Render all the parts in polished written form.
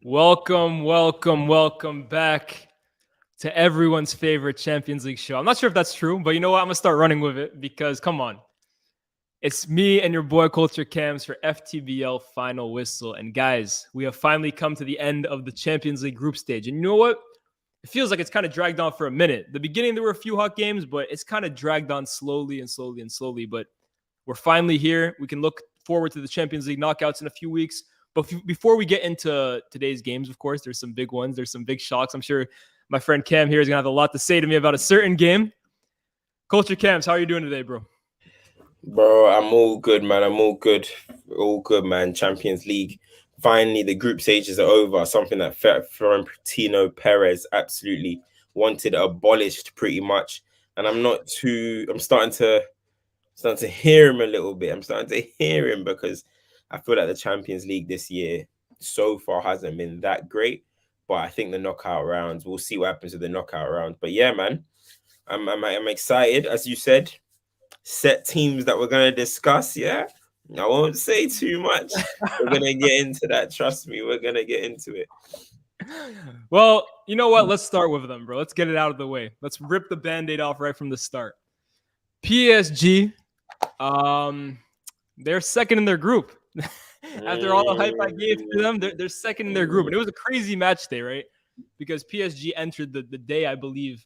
Welcome back to everyone's favorite Champions League show. I'm not sure if that's true, but you know what? I'm going to start running with it because, come on. It's me and your boy CultureCams for FTBL Final Whistle. And guys, we have finally come to the end of the Champions League group stage. And you know what? It feels like it's kind of dragged on for a minute. The beginning, there were a few hot games, but it's kind of dragged on slowly. But we're finally here. We can look forward to the Champions League knockouts in a few weeks. But before we get into today's games, of course, there's some big ones. There's some big shocks. I'm sure my friend Cam here is going to have a lot to say to me about a certain game. Culture Cams, how are you doing today, bro? Bro, I'm all good, man. I'm all good. All good, man. Champions League. Finally, the group stages are over. Something that Florentino Perez absolutely wanted abolished pretty much. And I'm starting to hear him a little bit. I'm starting to hear him because I feel like the Champions League this year so far hasn't been that great. But I think the knockout rounds, we'll see what happens with the knockout rounds. But yeah, man, I'm excited. As you said, set teams that we're going to discuss. Yeah, I won't say too much. We're going to get into that. Trust me, we're going to get into it. Well, you know what? Let's start with them, bro. Let's get it out of the way. Let's rip the Band-Aid off right from the start. PSG, they're second in their group. After all the hype I gave to them, they're second in their group. And it was a crazy match day, right? Because PSG entered the day, I believe,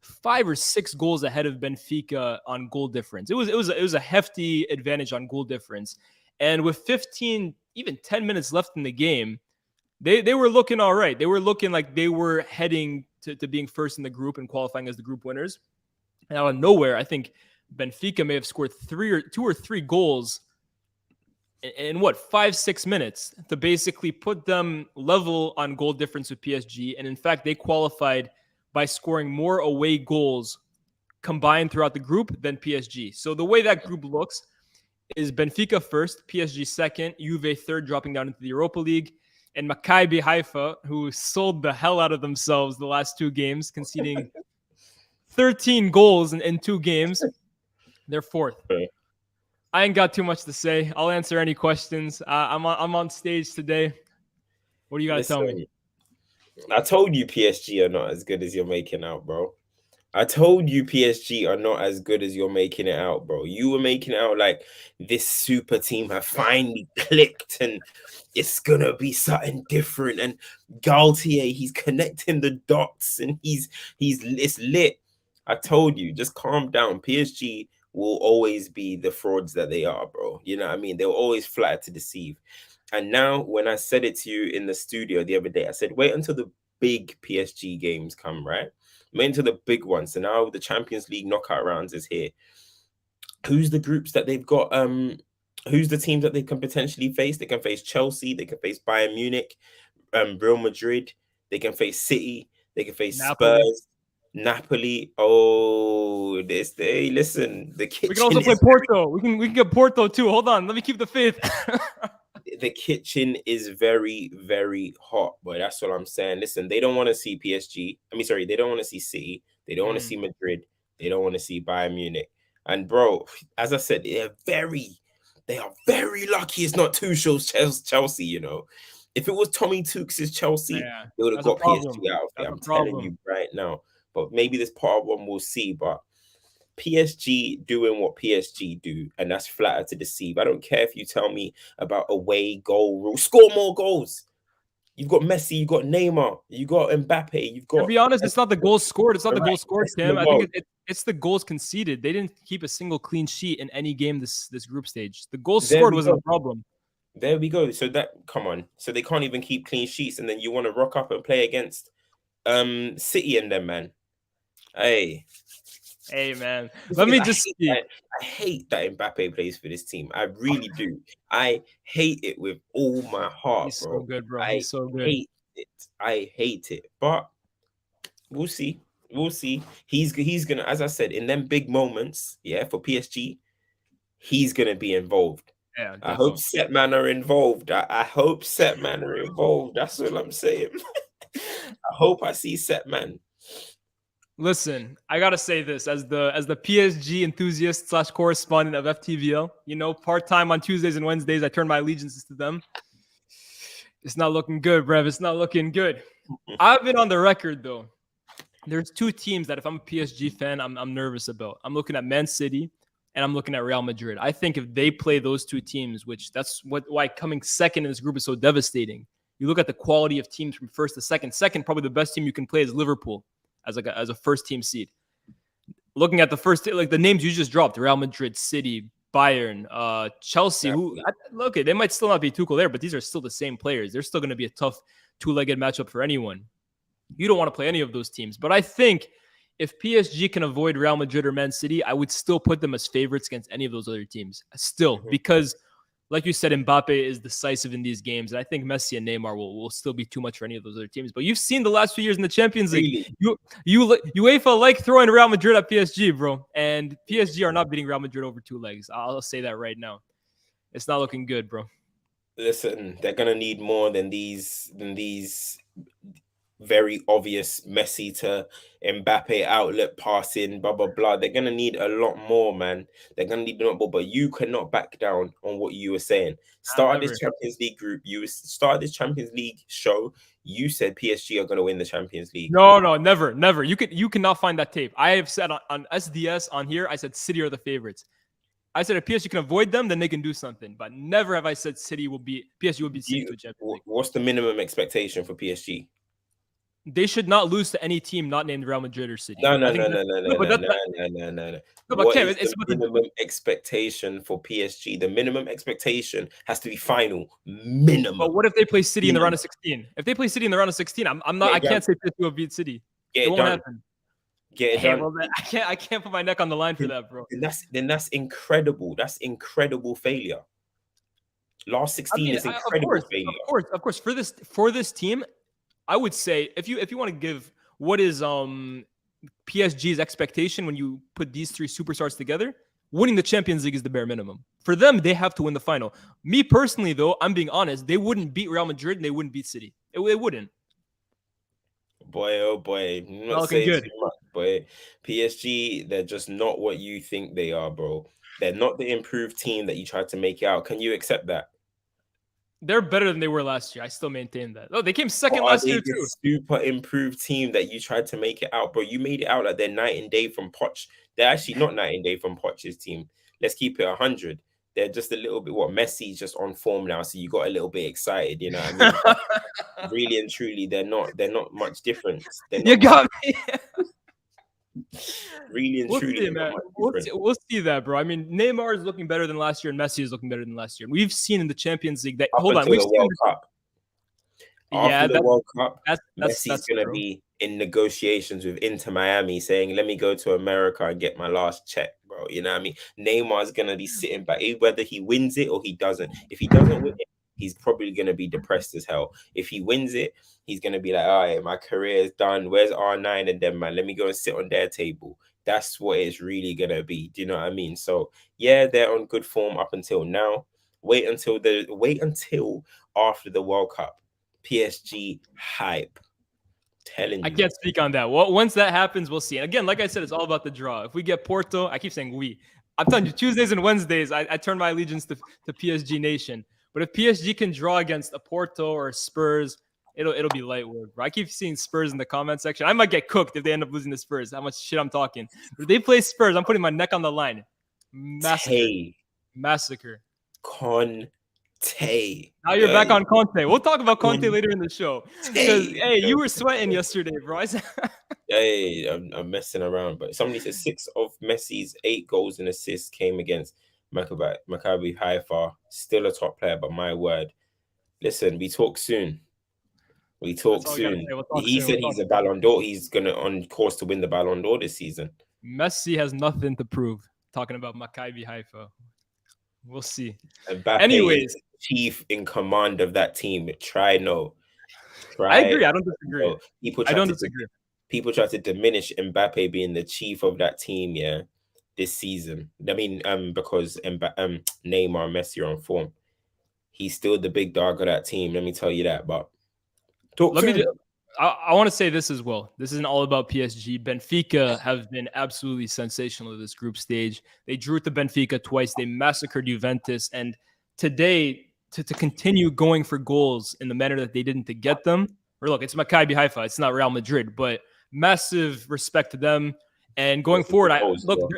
5 or 6 goals ahead of Benfica on goal difference. It was a hefty advantage on goal difference. And with 15, even 10 minutes left in the game, they were looking all right. They were looking like they were heading to being first in the group and qualifying as the group winners. And out of nowhere, I think Benfica may have scored 2 or 3 goals in 5-6 minutes to basically put them level on goal difference with PSG. And in fact, they qualified by scoring more away goals combined throughout the group than PSG. So the way that group looks is Benfica first, PSG second, Juve third, dropping down into the Europa League, and Maccabi Haifa, who sold the hell out of themselves the last 2 games, conceding 13 goals in 2 games. They're fourth. I ain't got too much to say. I'll answer any questions. I'm on stage today. What do you got to tell me? I told you PSG are not as good as you're making out, bro. I told you PSG are not as good as you're making it out, bro. You were making it out like this super team have finally clicked and it's going to be something different. And Galtier, he's connecting the dots and it's lit. I told you, just calm down. PSG will always be the frauds that they are, bro. You know what I mean? They'll always flatter to deceive. And now, when I said it to you in the studio the other day, I said, wait until the big PSG games come, right? Wait until the big ones. So now the Champions League knockout rounds is here. Who's the groups that they've got? Who's the teams that they can potentially face? They can face Chelsea. They can face Bayern Munich, Real Madrid. They can face City. They can face Napoli. Spurs. Napoli. Oh, listen, the kitchen. We can also play Porto. We can get Porto too. Hold on, let me keep the faith. The kitchen is very, very hot, boy. That's what I'm saying. Listen, they don't want to see PSG. They don't want to see City. They don't want to see Madrid. They don't want to see Bayern Munich. And bro, as I said, they are very lucky it's not Tuchel's Chelsea, you know. If it was Tommy Tuch's Chelsea, they would have got PSG out of it. I'm telling you right now. But maybe this part one we'll see. But PSG doing what PSG do, and that's flatter to deceive. I don't care if you tell me about away goal rule. Score more goals. You've got Messi, you've got Neymar, you've got Mbappe, you've got... To be honest, it's not the goals scored. It's not the goals scored, Tim. I think it's the goals conceded. They didn't keep a single clean sheet in any game this group stage. The goals scored wasn't a problem. There we go. So come on. So they can't even keep clean sheets, and then you want to rock up and play against City and them, man. Hey, man. Let me just see. I hate that Mbappe plays for this team. I really do. I hate it with all my heart, He's bro. so good, bro. He's so good. I hate it. But we'll see. We'll see. He's gonna, as I said, in them big moments, for PSG, he's gonna be involved. Yeah, I hope Setman are involved. I hope Setman are involved. That's all I'm saying. I hope I see Setman. Listen, I gotta say this as the PSG enthusiast / correspondent of FTBL. You know, part time on Tuesdays and Wednesdays, I turn my allegiances to them. It's not looking good, Brev. It's not looking good. I've been on the record, though. There's two teams that if I'm a PSG fan, I'm nervous about. I'm looking at Man City and I'm looking at Real Madrid. I think if they play those two teams, which that's why coming second in this group is so devastating. You look at the quality of teams from first to second. Second, probably the best team you can play is Liverpool as a first team seed. Looking at the first, like the names you just dropped, Real Madrid, City, Bayern, Chelsea, they might still not be Tuchel there, but these are still the same players. They're still going to be a tough two-legged matchup for anyone. You don't want to play any of those teams. But I think if PSG can avoid Real Madrid or Man City, I would still put them as favorites against any of those other teams. Still, because like you said, Mbappe is decisive in these games. And I think Messi and Neymar will still be too much for any of those other teams. But you've seen the last few years in the Champions League. UEFA like throwing Real Madrid at PSG, bro. And PSG are not beating Real Madrid over two legs. I'll say that right now. It's not looking good, bro. Listen, they're going to need more than these very obvious Messi to Mbappe outlet passing, blah, blah, blah. They're going to need a lot more, man. They're going to need a lot more, but you cannot back down on what you were saying. Started this Champions League group. You started this Champions League show. You said PSG are going to win the Champions League. No, never. You cannot find that tape. I have said on SDS on here, I said City are the favorites. I said if PSG can avoid them, then they can do something. But never have I said PSG will beat City to Champions League. What's the minimum expectation for PSG? They should not lose to any team not named Real Madrid or City. No. What is the minimum expectation for PSG? The minimum expectation has to be final. Minimum. But what if they play City in the round of 16? If they play City in the round of 16, I can't say PSG will beat City. It won't happen. Get it done. Well, I can't put my neck on the line for that, bro. Then that's incredible. That's incredible failure. Last 16 is incredible failure. Of course. For this team, I would say if you want to give what is PSG's expectation when you put these three superstars together, winning the Champions League is the bare minimum. For them, they have to win the final. Me personally, though, I'm being honest, they wouldn't beat Real Madrid and they wouldn't beat City. They wouldn't. Boy, oh boy. Not saying too much, boy. PSG, they're just not what you think they are, bro. They're not the improved team that you tried to make out. Can you accept that? They're better than they were last year. I still maintain that. Oh, they came second last year too. Super improved team that you tried to make it out, bro. You made it out like they're night and day from Poch. They're actually not night and day from Poch's team. Let's keep it 100. They're just a little bit Messi's just on form now, so you got a little bit excited, you know what I mean? Really and truly, they're not much different. You got me. Really and truly, man. We'll see that, bro. I mean, Neymar is looking better than last year, and Messi is looking better than last year. We've seen in the Champions League that After the World Cup, Messi's going to be in negotiations with Inter Miami saying, let me go to America and get my last check, bro. You know what I mean? Neymar's going to be sitting back, whether he wins it or he doesn't. If he doesn't win it, he's probably going to be depressed as hell. If he wins it, he's going to be like, all right, my career is done. Where's R9 and them, man? Let me go and sit on their table. That's what it's really going to be. Do you know what I mean? So, yeah, they're on good form up until now. Wait until after the World Cup. PSG hype. Telling you. I can't speak on that. Well, once that happens, we'll see. And again, like I said, it's all about the draw. If we get Porto, I keep saying we. I'm telling you, Tuesdays and Wednesdays, I turn my allegiance to PSG Nation. But if PSG can draw against a Porto or a Spurs, it'll be light work, bro. I keep seeing Spurs in the comment section. I might get cooked if they end up losing to Spurs. How much shit I'm talking. But if they play Spurs, I'm putting my neck on the line. Massacre. Conte. Now you're back on Conte. We'll talk about Conte later in the show. Because, hey, you were sweating yesterday, bro. Hey, I'm messing around. But somebody said 6 of Messi's 8 goals and assists came against Maccabi Haifa. Still a top player, but my word. Listen, we talk soon. He said he's a Ballon d'Or. He's on course to win the Ballon d'Or this season. Messi has nothing to prove. Talking about Maccabi Haifa. We'll see. Mbappe Anyways, chief in command of that team. I agree. I don't disagree. People try to diminish Mbappe being the chief of that team, yeah, this season. I mean, because Neymar and Messi are on form. He's still the big dog of that team. Let me tell you that. But I want to say this as well. This isn't all about PSG. Benfica have been absolutely sensational at this group stage. They drew to Benfica twice. They massacred Juventus. And today, to continue going for goals in the manner that they didn't to get them. Or look, it's Maccabi Haifa. It's not Real Madrid, but massive respect to them. And going forward,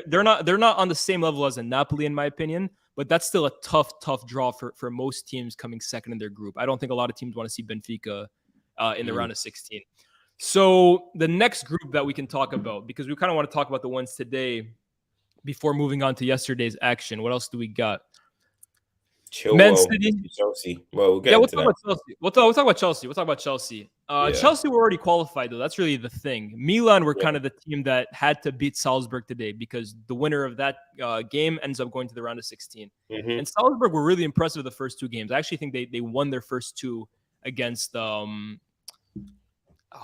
they're not on the same level as a Napoli, in my opinion, but that's still a tough draw for most teams coming second in their group. I don't think a lot of teams want to see Benfica in the round of 16. So the next group that we can talk about, because we kind of want to talk about the ones today before moving on to yesterday's action. What else do we got? Man City, Chelsea. Well, we'll get into that. We'll talk about Chelsea. Chelsea were already qualified, though. That's really the thing. Milan were kind of the team that had to beat Salzburg today because the winner of that game ends up going to the round of 16. And Salzburg were really impressive the first two games. I actually think they won their first two against who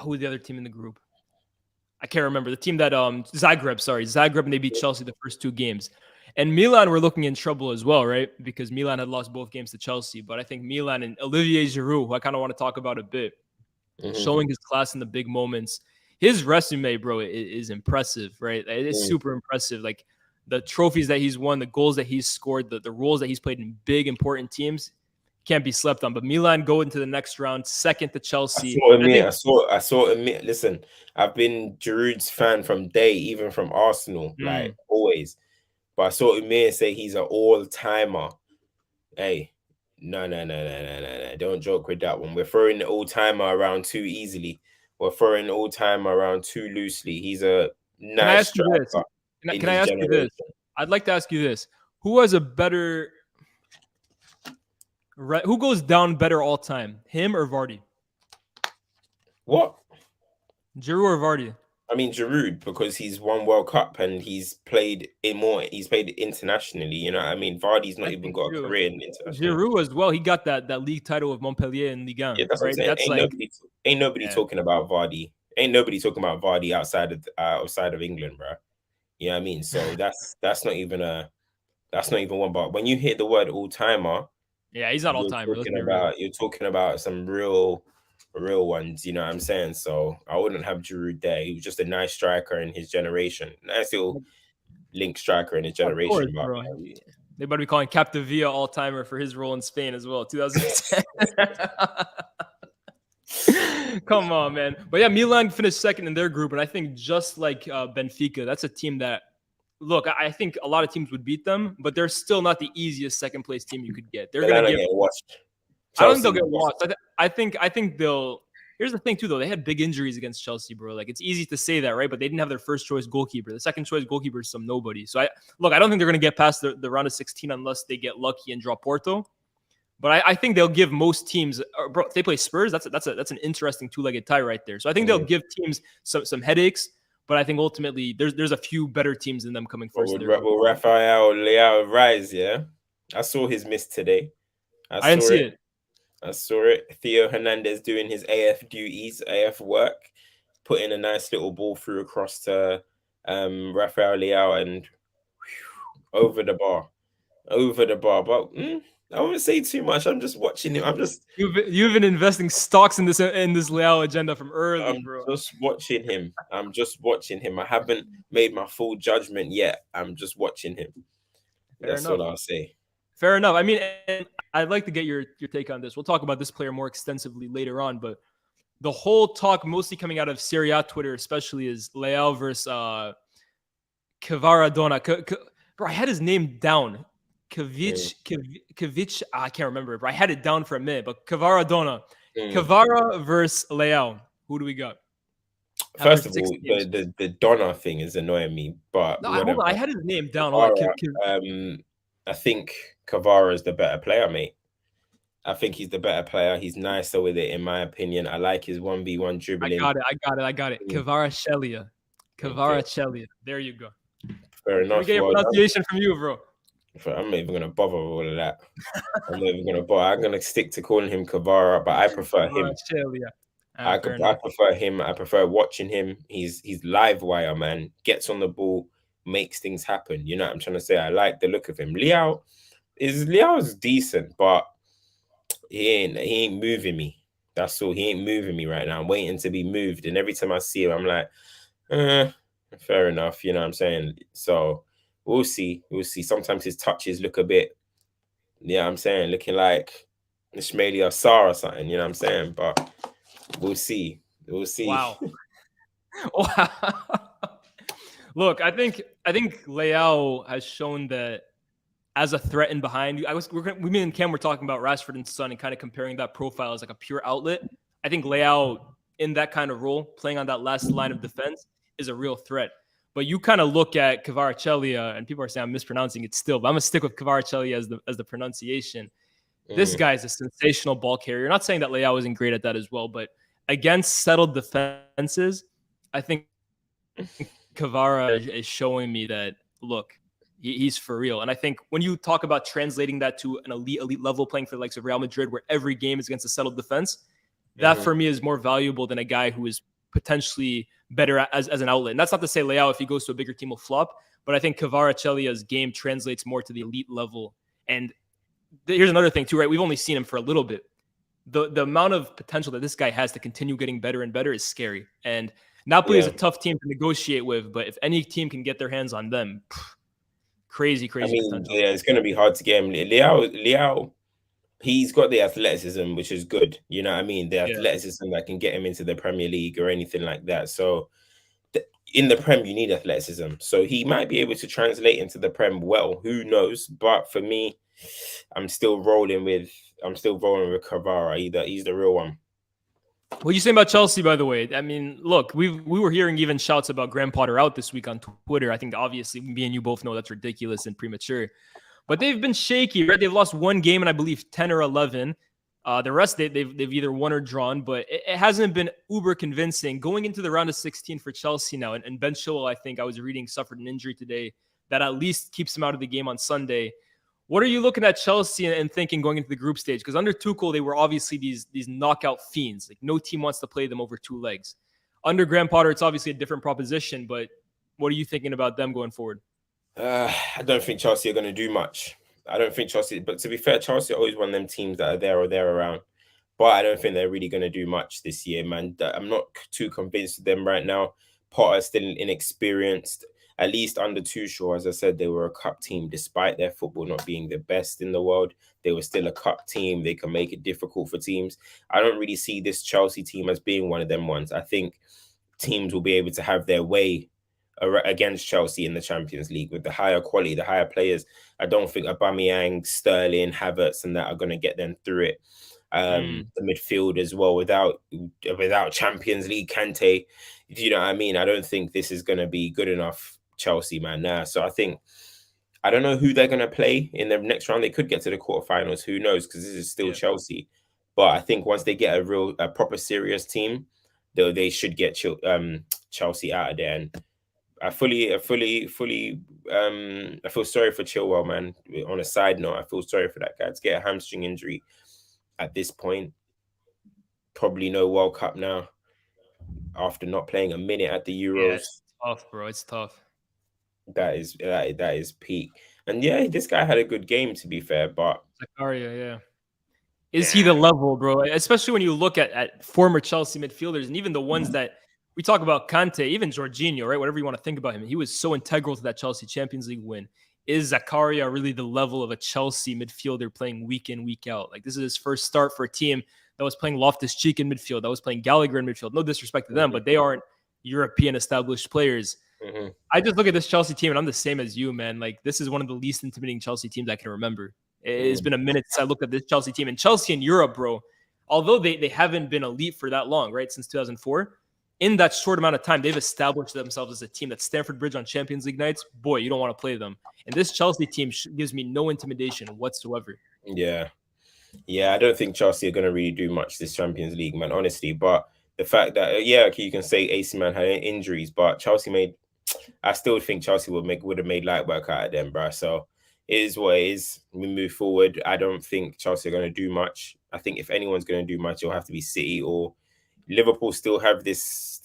was the other team in the group? I can't remember. The team that Zagreb, and they beat Chelsea the first two games. And Milan were looking in trouble as well, right? Because Milan had lost both games to Chelsea. But I think Milan and Olivier Giroud, who I kind of want to talk about a bit, showing his class in the big moments. His resume, bro, is impressive, right? It is super impressive. Like the trophies that he's won, the goals that he's scored, the roles that he's played in big, important teams can't be slept on. But Milan go into the next round, second to Chelsea. I saw Amir. Listen, I've been Giroud's fan from day, even from Arsenal, like always. But I saw Amir say he's an all-timer. Hey, no. Don't joke with that one. We're throwing the all-timer around too easily. We're throwing the all-timer around too loosely. He's a nice striker. Can I ask you this? I'd like to ask you this. Who has a better... Who goes down better all time? Him or Vardy? What? Giroud or Vardy? I mean Giroud, because he's won World Cup and he's played internationally. You know what I mean? Vardy's not even got a career in international. Giroud as well. He got that league title with Montpellier and Liga. Yeah, that's right. Ain't nobody talking about Vardy. Ain't nobody talking about Vardy outside of England, bro. You know what I mean? So that's not even one. But when you hear the word all timer, yeah, he's not all timer. You're talking about some real ones, you know what I'm saying? So I wouldn't have Giroud there. He was just a nice striker in his generation. Nice little link striker in his generation. Course, they better be calling Capdevila all-timer for his role in Spain as well, 2010. Come on, man. But yeah, Milan finished second in their group, and I think just like Benfica, that's a team that, look, I think a lot of teams would beat them, but they're still not the easiest second-place team you could get. They're going to get watched. I don't think they'll get watched. I think they'll. Here's the thing too, though. They had big injuries against Chelsea, bro. Like it's easy to say that, right? But they didn't have their first choice goalkeeper. The second choice goalkeeper is some nobody. So I don't think they're going to get past the round of 16 unless they get lucky and draw Porto. But I think they'll give most teams. Bro, if they play Spurs, that's an interesting two-legged tie right there. So I think they'll give teams some headaches. But I think ultimately there's a few better teams than them coming first. Will Rafael Leao rise? Yeah, I saw his miss today. I didn't see it. I saw it. Theo Hernandez doing his AF duties, AF work, putting a nice little ball through across to Rafael Leao and over the bar. But I won't say too much. I'm just watching him. You've been investing stocks in this Leao agenda from early, bro. Just watching him. I'm just watching him. I haven't made my full judgment yet. I'm just watching him. That's all I'll say. Fair enough. I mean, I'd like to get your take on this. We'll talk about this player more extensively later on, but the whole talk mostly coming out of Serie A Twitter especially is Leao versus Kvara Donna. Bro, I had his name down. Kvich, I can't remember it, but I had it down for a minute. But Kvara Donna. Kvara versus Leao. Who do we got? First of all, the Donna thing is annoying me, but no, hold on. I had his name down. I think Kvara is the better player, mate. I think he's the better player. He's nicer with it, in my opinion. I like his 1v1 dribbling. I got it. Kvara Chelia. There you go. Fair enough. We get a pronunciation from you, bro. I'm not even going to bother with all of that. I'm not even going to bother. I'm going to stick to calling him Kvara, but I prefer him. I prefer him. I prefer watching him. He's live wire, man. Gets on the ball, makes things happen. You know what I'm trying to say? I like the look of him. Leao's decent, but he ain't moving me. That's all. He ain't moving me right now. I'm waiting to be moved. And every time I see him, I'm like, fair enough. You know what I'm saying? So we'll see. Sometimes his touches look a bit, I'm saying, looking like Ismaili Assar or something. You know what I'm saying? But we'll see. We'll see. Wow. Wow. Look, I think Leao has shown that as a threat in behind. Me and Cam were talking about Rashford and Son and kind of comparing that profile as like a pure outlet. I think Leao in that kind of role, playing on that last line of defense, is a real threat. But you kind of look at Kvara, and people are saying I'm mispronouncing it still, but I'm gonna stick with Kvara as the pronunciation. This guy is a sensational ball carrier. Not saying that Leao isn't great at that as well, but against settled defenses, I think Kvara is showing me that, look, he's for real. And I think when you talk about translating that to an elite level, playing for the likes of Real Madrid, where every game is against a settled defense, that for me is more valuable than a guy who is potentially better as an outlet. And that's not to say Leao, if he goes to a bigger team, will flop, but I think Kvaratskhelia game translates more to the elite level. And here's another thing too, right? We've only seen him for a little bit. The amount of potential that this guy has to continue getting better and better is scary. And Napoli is a tough team to negotiate with, but if any team can get their hands on them, crazy potential. Yeah, it's going to be hard to get him. Leao, he's got the athleticism, which is good. You know what I mean? The athleticism that can get him into the Premier League or anything like that. So in the Prem, you need athleticism. So he might be able to translate into the Prem well. Who knows? But for me, I'm still rolling with Kvara. He's the real one. What you say about Chelsea, by the way? I mean, look, we were hearing even shouts about Graham Potter out this week on Twitter. I think obviously me and you both know that's ridiculous and premature. But they've been shaky, right? They've lost one game in, I believe, 10 or 11. The rest, they've either won or drawn, but it hasn't been uber convincing. Going into the round of 16 for Chelsea now, and Ben Chilwell, I think I was reading, suffered an injury today that at least keeps him out of the game on Sunday. What are you looking at Chelsea and thinking going into the group stage? Because under Tuchel, they were obviously these knockout fiends. Like no team wants to play them over two legs. Under Graham Potter, it's obviously a different proposition, but what are you thinking about them going forward? I don't think Chelsea are going to do much. I don't think Chelsea, but to be fair, Chelsea are always one of them teams that are there or there around. But I don't think they're really going to do much this year, man. I'm not too convinced of them right now. Potter's still inexperienced. At least under Tuchel, as I said, they were a cup team. Despite their football not being the best in the world, they were still a cup team. They can make it difficult for teams. I don't really see this Chelsea team as being one of them ones. I think teams will be able to have their way against Chelsea in the Champions League with the higher quality, the higher players. I don't think Aubameyang, Sterling, Havertz, and that are going to get them through it. The midfield as well, without Champions League Conte, do you know what I mean? I don't think this is going to be good enough Chelsea, man. Nah. So I don't know who they're going to play in the next round. They could get to the quarterfinals. Who knows? Because this is still Chelsea. But I think once they get a proper serious team, they should get Chelsea out of there. And I feel sorry for Chilwell, man. On a side note, I feel sorry for that guy to get a hamstring injury at this point. Probably no World Cup now after not playing a minute at the Euros. Yeah, it's tough, bro. It's tough. That is peak. And yeah, this guy had a good game, to be fair, but Zakaria, yeah. Is he the level, bro? Especially when you look at former Chelsea midfielders and even the ones that we talk about, Conte, even Jorginho, right? Whatever you want to think about him, he was so integral to that Chelsea Champions League win. Is Zakaria really the level of a Chelsea midfielder playing week in, week out? Like this is his first start for a team that was playing Loftus-Cheek in midfield, that was playing Gallagher in midfield. No disrespect to them, but they aren't European established players. I just look at this Chelsea team and I'm the same as you, man. Like this is one of the least intimidating Chelsea teams I can remember. It's been a minute since I looked at this Chelsea team. And Chelsea in Europe, bro, although they haven't been elite for that long, right, since 2004, in that short amount of time, they've established themselves as a team that Stamford Bridge on Champions League nights, boy, you don't want to play them. And this Chelsea team gives me no intimidation whatsoever. Yeah, I don't think Chelsea are going to really do much this Champions League, man, honestly. But the fact that, okay, you can say AC Man had injuries, but I still think Chelsea would have made light work out of them, bro. So it is what it is. We move forward. I don't think Chelsea are going to do much. I think if anyone's going to do much, it'll have to be City or Liverpool. Still have this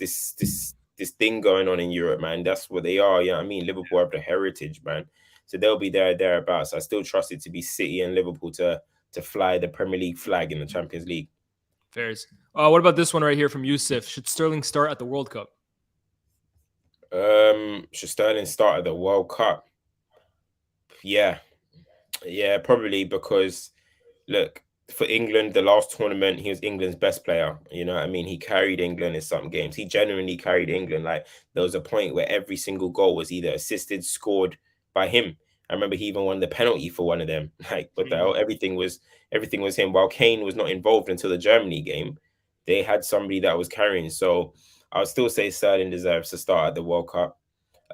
thing going on in Europe, man. That's what they are. You know what I mean? Liverpool have the heritage, man. So they'll be thereabouts. I still trust it to be City and Liverpool to fly the Premier League flag in the Champions League. Fairs. What about this one right here from Yusuf? Should Sterling start at the World Cup? Should Sterling start at the World Cup? Yeah, probably, because look, for England, the last tournament, he was England's best player. You know what I mean? He carried England in some games. He genuinely carried England. Like, there was a point where every single goal was either assisted, scored by him. I remember he even won the penalty for one of them. Like, what the hell? Everything was him. While Kane was not involved until the Germany game, they had somebody that was carrying. So I would still say Sterling deserves to start at the World Cup.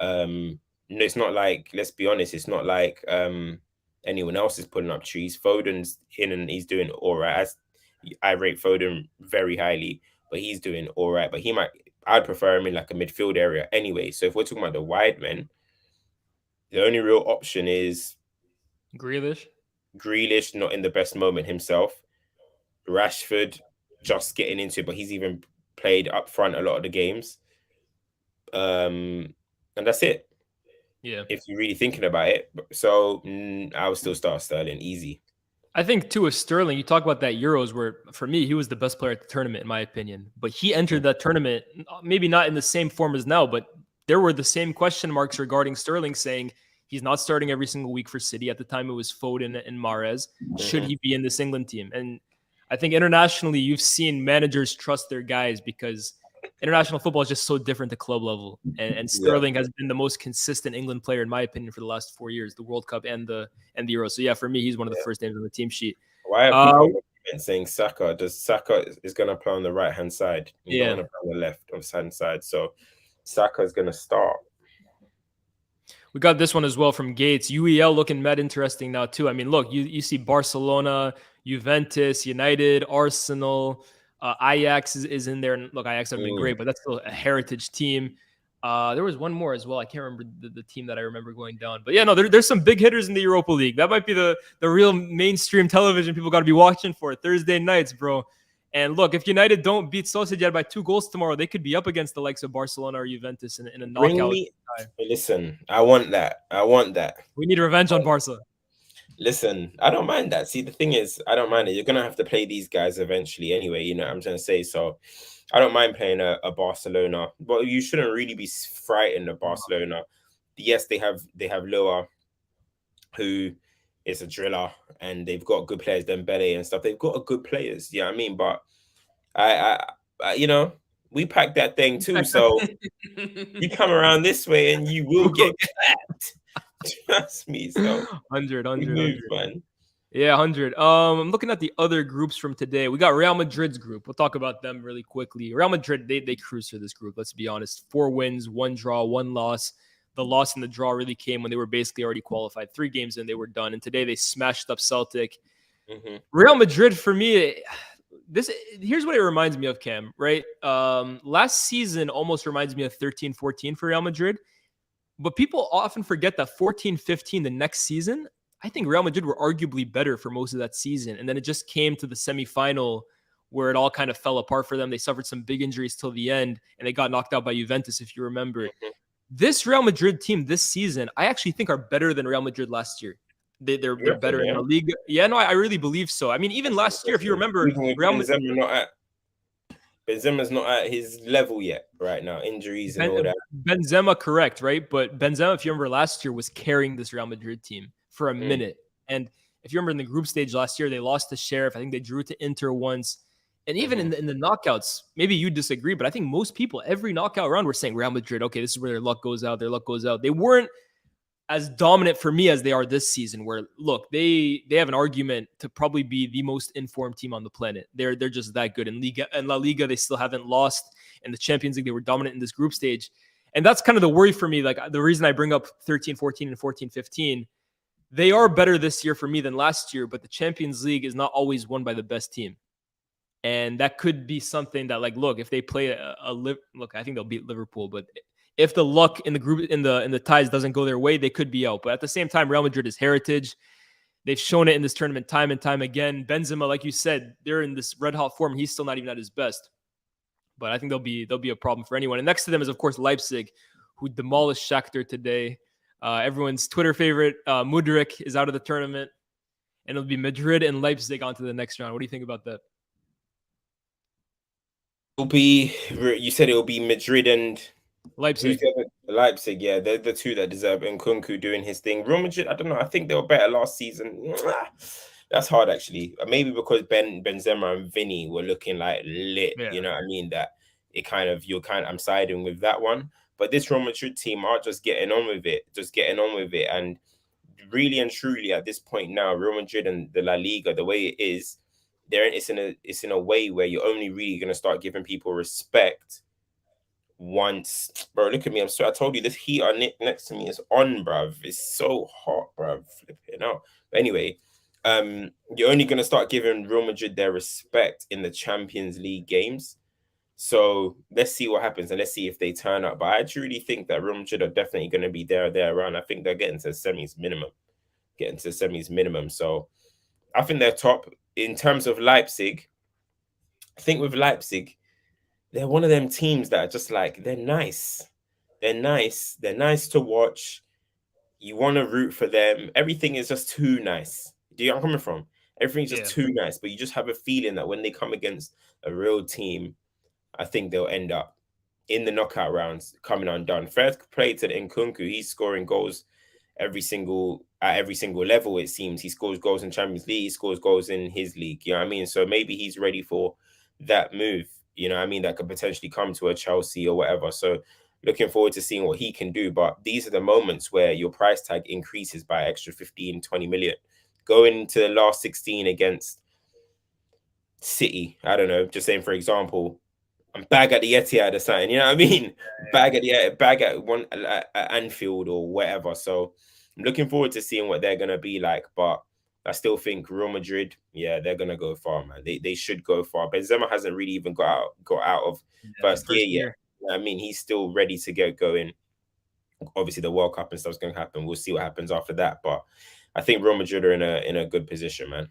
It's not like, let's be honest, it's not like anyone else is putting up trees. Foden's in and he's doing all right. I rate Foden very highly, but he's doing all right. But I'd prefer him in like a midfield area anyway. So if we're talking about the wide men, the only real option is Grealish, not in the best moment himself. Rashford just getting into it, but he's even played up front a lot of the games. And that's it. Yeah. If you're really thinking about it. So I would still start Sterling, easy. I think too with Sterling, you talk about that Euros where for me, he was the best player at the tournament, in my opinion. But he entered that tournament, maybe not in the same form as now, but there were the same question marks regarding Sterling saying he's not starting every single week for City. At the time, it was Foden and Mahrez. Should he be in this England team? And I think internationally, you've seen managers trust their guys because international football is just so different to club level. And Sterling has been the most consistent England player, in my opinion, for the last 4 years, the World Cup and the Euro. So, yeah, for me, he's one of the first names on the team sheet. Why are people saying Saka? Saka is going to play on the right-hand side. He's not going to play on the left-hand side. So, Saka is going to start. We got this one as well from Gates. UEL looking mad interesting now, too. I mean, look, you see Barcelona, Juventus, United, Arsenal, Ajax is in there. And look, Ajax have been great, but that's still a heritage team. There was one more as well. I can't remember the team that I remember going down. But yeah, no, there's some big hitters in the Europa League. That might be the real mainstream television people got to be watching for Thursday nights, bro. And look, if United don't beat Sociedad by 2 goals tomorrow, they could be up against the likes of Barcelona or Juventus in a knockout. Listen, I want that. We need revenge on Barca. Listen, I don't mind that. See, the thing is, I don't mind it. You're going to have to play these guys eventually anyway, you know what I'm trying to say? So I don't mind playing a Barcelona, but you shouldn't really be frightened of Barcelona. Yes, they have Leao, who is a driller, and they've got good players, Dembele and stuff. They've got good players, you know what I mean? But I you know, we packed that thing too, so you come around this way and you will get clapped. Trust me. So 100, man. Yeah, 100. I'm looking at the other groups from today. We got Real Madrid's group. We'll talk about them really quickly. Real Madrid, they cruise through this group. Let's be honest. 4 wins, 1 draw, 1 loss. The loss and the draw really came when they were basically already qualified. 3 games in, they were done. And today they smashed up Celtic. Real Madrid, for me, here's what it reminds me of, Cam, right? Last season almost reminds me of 13-14 for Real Madrid. But people often forget that 14-15, the next season, I think Real Madrid were arguably better for most of that season. And then it just came to the semifinal where it all kind of fell apart for them. They suffered some big injuries till the end, and they got knocked out by Juventus, if you remember. This Real Madrid team this season, I actually think are better than Real Madrid last year. They're better in the Liga. Yeah, no, I really believe so. I mean, even last year, if you remember, Real Madrid... Benzema's not at his level yet right now. Injuries and all that. Benzema, correct, right? But Benzema, if you remember last year, was carrying this Real Madrid team for a minute. And if you remember in the group stage last year, they lost to Sheriff. I think they drew to Inter once. And even in the knockouts, maybe you disagree, but I think most people, every knockout round, were saying Real Madrid, okay, this is where their luck goes out. They weren't as dominant for me as they are this season, where, look, they have an argument to probably be the most informed team on the planet. They're just that good. In Liga and La Liga, they still haven't lost. In the Champions League, they were dominant in this group stage. And that's kind of the worry for me. Like, the reason I bring up 13-14 and 14-15, they are better this year for me than last year, but the Champions League is not always won by the best team. And that could be something that, like, look, if they play look, I think they'll beat Liverpool, but if the luck in the group in the ties doesn't go their way, they could be out. But at the same time, Real Madrid is heritage. They've shown it in this tournament time and time again. Benzema, like you said, they're in this red hot form. He's still not even at his best. But I think they'll be a problem for anyone. And next to them is, of course, Leipzig, who demolished Shakhtar today. Everyone's Twitter favorite, Mudryk, is out of the tournament. And it'll be Madrid and Leipzig on to the next round. What do you think about that? You said it'll be Madrid and Leipzig. Leipzig, yeah, they're the two that deserve. And Nkunku doing his thing. Real Madrid, I don't know. I think they were better last season. That's hard actually. Maybe because Benzema and Vinny were looking like lit. Yeah. You know what I mean? That it kind of I'm siding with that one. But this Real Madrid team are just getting on with it, and really and truly at this point now, Real Madrid and the La Liga, the way it is, it's in a way where you're only really gonna start giving people respect once, bro. Look at me. I told you this heat on next to me is on, bruv. It's so hot, bruv. Flipping out. But anyway, you're only gonna start giving Real Madrid their respect in the Champions League games. So let's see what happens and let's see if they turn up. But I truly think that Real Madrid are definitely going to be there around. I think they're getting to semis minimum. So I think they're top in terms of Leipzig. I think with Leipzig, they're one of them teams that are just like, they're nice. They're nice to watch. You want to root for them. Everything is just too nice. Do you know where I'm coming from? Everything's just too nice. But you just have a feeling that when they come against a real team, I think they'll end up in the knockout rounds coming undone. Fair play to Nkunku. He's scoring goals at every single level, it seems. He scores goals in Champions League. He scores goals in his league. You know what I mean? So maybe he's ready for that move. You know what I mean? That could potentially come to a Chelsea or whatever. So looking forward to seeing what he can do. But these are the moments where your price tag increases by extra 15, 20 million. Going to the last 16 against City, I don't know, just saying for example, I'm bag at the Etihad or something, you know what I mean? Bag at Anfield or whatever. So I'm looking forward to seeing what they're gonna be like. But I still think Real Madrid, yeah, they're gonna go far, man. They should go far. Benzema hasn't really even got out of first gear yet. You know I mean, he's still ready to get going. Obviously, the World Cup and stuff's gonna happen. We'll see what happens after that. But I think Real Madrid are in a good position, man.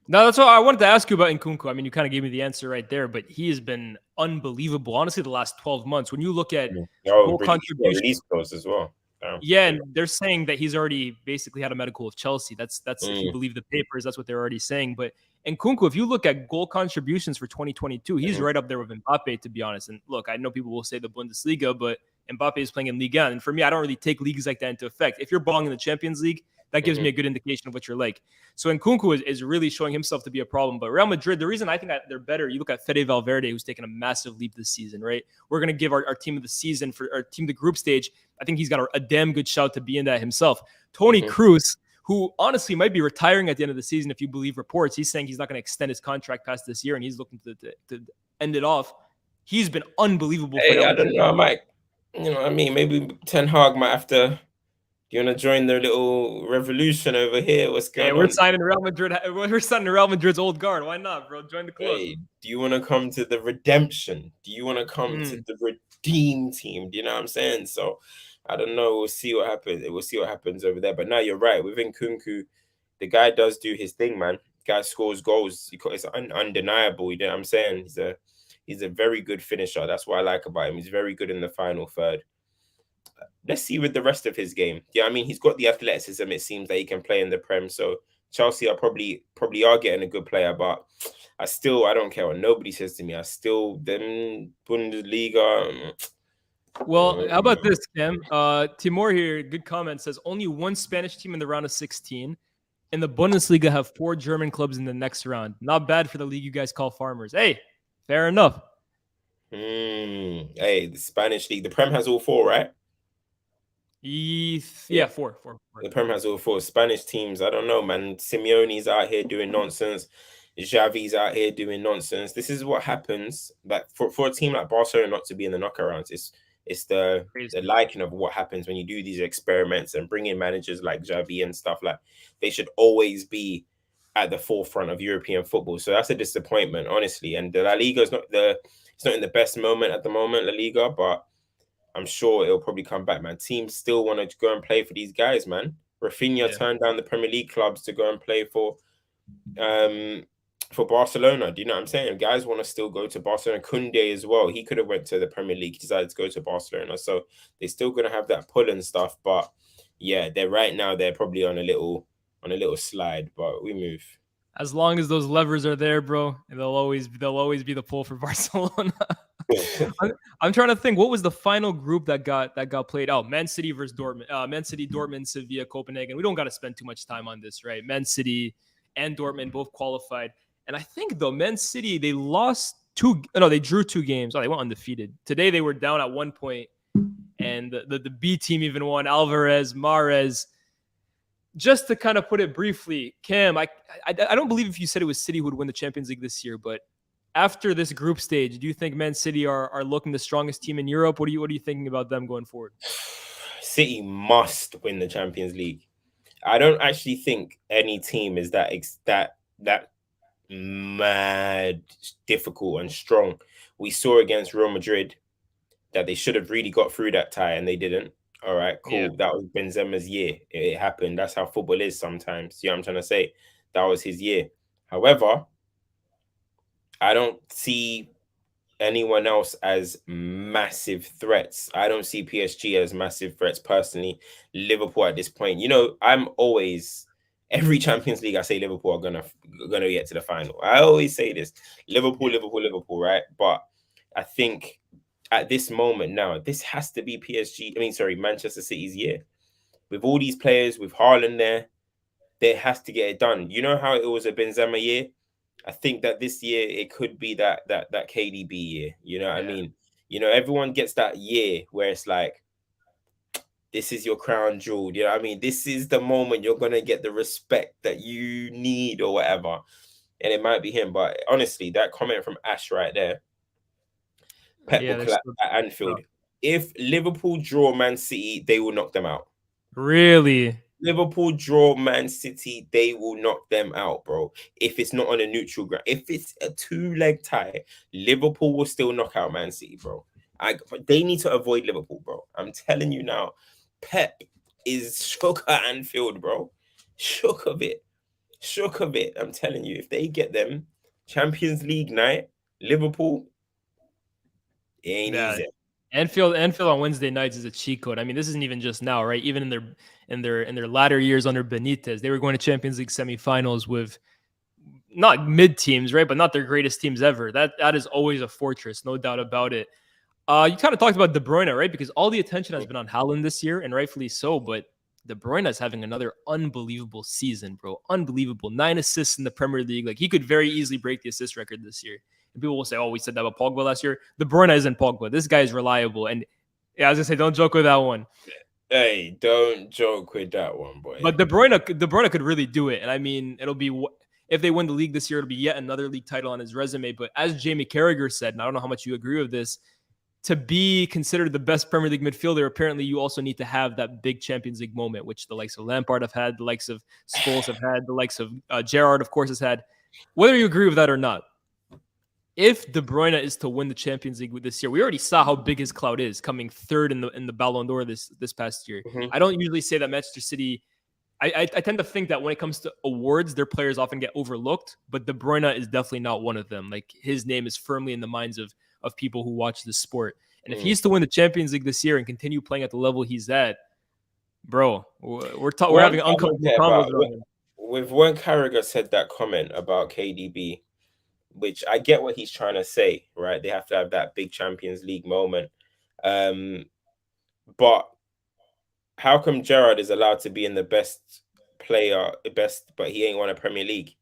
No, that's what I wanted to ask you about Nkunku. I mean, you kind of gave me the answer right there, but he has been unbelievable. Honestly, the last 12 months, when you look at goal contributions, release goals as well. Yeah, and they're saying that he's already basically had a medical with Chelsea. That's if you believe the papers, that's what they're already saying. But Nkunku, if you look at goal contributions for 2022, he's right up there with Mbappe, to be honest. And look, I know people will say the Bundesliga, but Mbappe is playing in Liga. And for me, I don't really take leagues like that into effect. If you're balling in the Champions League, that gives me a good indication of what you're like. So Nkunku is really showing himself to be a problem. But Real Madrid, the reason I think they're better, you look at Fede Valverde, who's taken a massive leap this season, right? We're going to give our team of the season for our team, the group stage. I think he's got a damn good shout to be in that himself. Toni Kroos, who honestly might be retiring at the end of the season, if you believe reports. He's saying he's not going to extend his contract past this year, and he's looking to end it off. He's been unbelievable. Hey, I don't know, Mike. You know what I mean? Maybe Ten Hag might have to. Do you want to join their little revolution over here? What's going on? We're signing Real Madrid. We're signing Real Madrid's old guard. Why not, bro? Join the club. Hey, do you want to come to the redemption? Do you want to come to the redeem team? Do you know what I'm saying? So I don't know. We'll see what happens. We'll see what happens over there. But now you're right. With Nkunku, the guy does do his thing, man. Guy scores goals. It's undeniable. You know what I'm saying? He's a very good finisher. That's what I like about him. He's very good in the final third. Let's see with the rest of his game. Yeah, I mean, he's got the athleticism. It seems that he can play in the Prem. So Chelsea are probably are getting a good player, but I don't care what nobody says to me. I still them Bundesliga. Well, how about this, Cam? Timur here, good comment, says only one Spanish team in the round of 16. In the Bundesliga have 4 German clubs in the next round. Not bad for the league you guys call farmers. Hey, fair enough. Hey, the Spanish league. The Prem has all 4, right? Yeah, four. The Prem has all 4 Spanish teams. I don't know, man. Simeone's out here doing nonsense. Xavi's out here doing nonsense. This is what happens. Like for a team like Barcelona not to be in the knockout rounds, it's the liking of what happens when you do these experiments and bring in managers like Xavi and stuff. Like they should always be at the forefront of European football. So that's a disappointment, honestly. And the La Liga is it's not in the best moment at the moment, La Liga, but I'm sure it'll probably come back, man. Teams still want to go and play for these guys, man. Rafinha turned down the Premier League clubs to go and play for Barcelona. Do you know what I'm saying? Guys want to still go to Barcelona. Koundé as well. He could have went to the Premier League. He decided to go to Barcelona. So they're still going to have that pull and stuff. But yeah, they're probably on a little slide, but we move. As long as those levers are there, bro, they'll always be the pull for Barcelona. I'm trying to think, what was the final group that got played out? Man City versus Dortmund. Man City, Dortmund, Sevilla, Copenhagen. We don't got to spend too much time on this, right? Man City and Dortmund both qualified. And I think though, Man City, they drew 2 games. Oh, they went undefeated. Today they were down at 1 point, and the B team even won. Alvarez, Mahrez. Just to kind of put it briefly, Cam, I don't believe if you said it was City who would win the Champions League this year, but after this group stage, do you think Man City are looking the strongest team in Europe? What are you thinking about them going forward? City must win the Champions League. I don't actually think any team is that mad difficult and strong. We saw against Real Madrid that they should have really got through that tie and they didn't. All right, cool. Yeah. That was Benzema's year. It happened. That's how football is sometimes. You know what I'm trying to say? That was his year. However, I don't see anyone else as massive threats. I don't see PSG as massive threats personally. Liverpool at this point, you know, I'm always every Champions League I say Liverpool are gonna get to the final. I always say this: Liverpool, right? But I think at this moment now, this has to be Manchester City's year. With all these players, with Haaland there, they has to get it done. You know how it was a Benzema year? I think that this year it could be that KDB year. You know what I mean? You know, everyone gets that year where it's like, this is your crown jewel. You know what I mean? This is the moment you're gonna get the respect that you need or whatever. And it might be him, but honestly, that comment from Ash right there, Pep will clap at Anfield. If Liverpool draw Man City, they will knock them out. Really? Liverpool draw Man City, they will knock them out, bro. If it's not on a neutral ground, if it's a 2-leg tie, Liverpool will still knock out Man City, bro. They need to avoid Liverpool, bro. I'm telling you now, Pep is shook at Anfield, bro. Shook of it. I'm telling you, if they get them Champions League night, Liverpool, it ain't easy. Anfield on Wednesday nights is a cheat code. I mean, this isn't even just now, right? Even in their latter years under Benitez, they were going to Champions League semifinals with not mid teams, right? But not their greatest teams ever. That is always a fortress, no doubt about it. You kind of talked about De Bruyne, right? Because all the attention has been on Haaland this year, and rightfully so. But De Bruyne is having another unbelievable season, bro. Unbelievable. 9 assists in the Premier League. Like, he could very easily break the assist record this year. And people will say, oh, we said that about Pogba last year. De Bruyne isn't Pogba. This guy is reliable. And yeah, I was going to say, don't joke with that one. Hey, don't joke with that one, boy. But De Bruyne could really do it. And I mean, it'll be, if they win the league this year, it'll be yet another league title on his resume. But as Jamie Carragher said, and I don't know how much you agree with this, to be considered the best Premier League midfielder, apparently you also need to have that big Champions League moment, which the likes of Lampard have had, the likes of Scholes have had, the likes of Gerrard, of course, has had. Whether you agree with that or not, if De Bruyne is to win the Champions League this year, we already saw how big his clout is, coming third in the Ballon d'Or this past year. Mm-hmm. I don't usually say that Manchester City. I tend to think that when it comes to awards, their players often get overlooked, but De Bruyne is definitely not one of them. Like, his name is firmly in the minds of people who watch this sport. And if he's to win the Champions League this year and continue playing at the level he's at, bro, we're having uncomfortable convos. With when Carragher said that comment about KDB, which I get what he's trying to say, right? They have to have that big Champions League moment. But how come Gerrard is allowed to be in the best, but he ain't won a Premier League?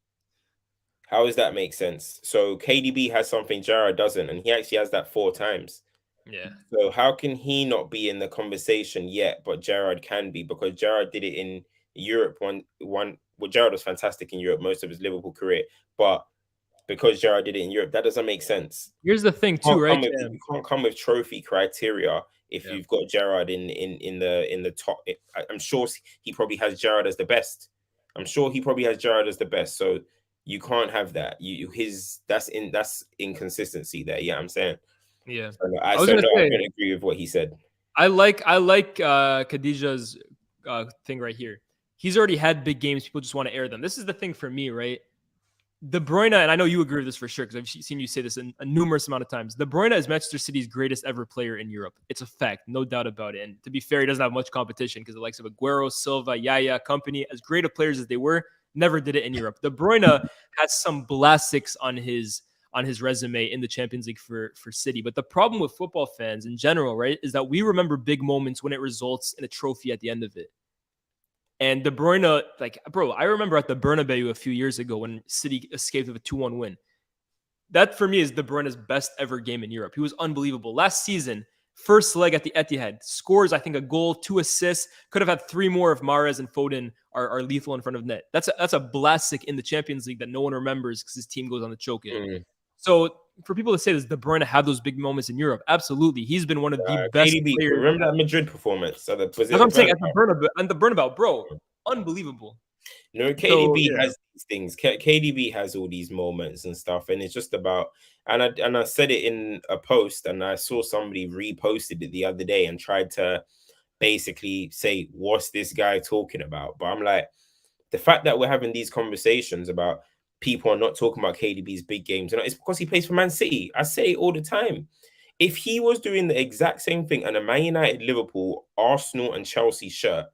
How does that make sense? So KDB has something Gerrard doesn't, and he actually has that 4 times. Yeah. So how can he not be in the conversation yet, but Gerrard can be? Because Gerrard did it in Europe. Well, Gerrard was fantastic in Europe most of his Liverpool career, but because Gerrard did it in Europe, that doesn't make sense. Here's the thing, too, right? You can't come with trophy criteria if you've got Gerrard in the top. I'm sure he probably has Gerrard as the best. So you can't have that. That's inconsistency there. Yeah, I'm saying. Yeah, so, I don't agree with what he said. I like Khadija's thing right here. He's already had big games. People just want to air them. This is the thing for me, right? De Bruyne, and I know you agree with this for sure because I've seen you say this a numerous amount of times. De Bruyne is Manchester City's greatest ever player in Europe. It's a fact, no doubt about it. And to be fair, he doesn't have much competition because the likes of Aguero, Silva, Yaya, company, as great of players as they were, never did it in Europe. De Bruyne has some blastics on his resume in the Champions League for City. But the problem with football fans in general, right, is that we remember big moments when it results in a trophy at the end of it. And De Bruyne, like, bro, I remember at the Bernabeu a few years ago when City escaped with a 2-1 win. That for me is De Bruyne's best ever game in Europe. He was unbelievable. Last season, first leg at the Etihad, scores, I think, a goal, 2 assists. Could have had 3 more if Mahrez and Foden are lethal in front of net. That's a Blasic in the Champions League that no one remembers because his team goes on to choke it. So for people to say this, De Bruyne had those big moments in Europe. Absolutely. He's been one of the best KDB, players. remember that Madrid performance? So was That's what I'm saying. At the Bernabeu, bro, unbelievable. No, KDB has these things. KDB has all these moments and stuff, and it's just about. And I said it in a post, and I saw somebody reposted it the other day and tried to basically say, "What's this guy talking about?" But I'm like, the fact that we're having these conversations about people are not talking about KDB's big games, and it's because he plays for Man City. I say it all the time. If he was doing the exact same thing on a Man United, Liverpool, Arsenal, and Chelsea shirt,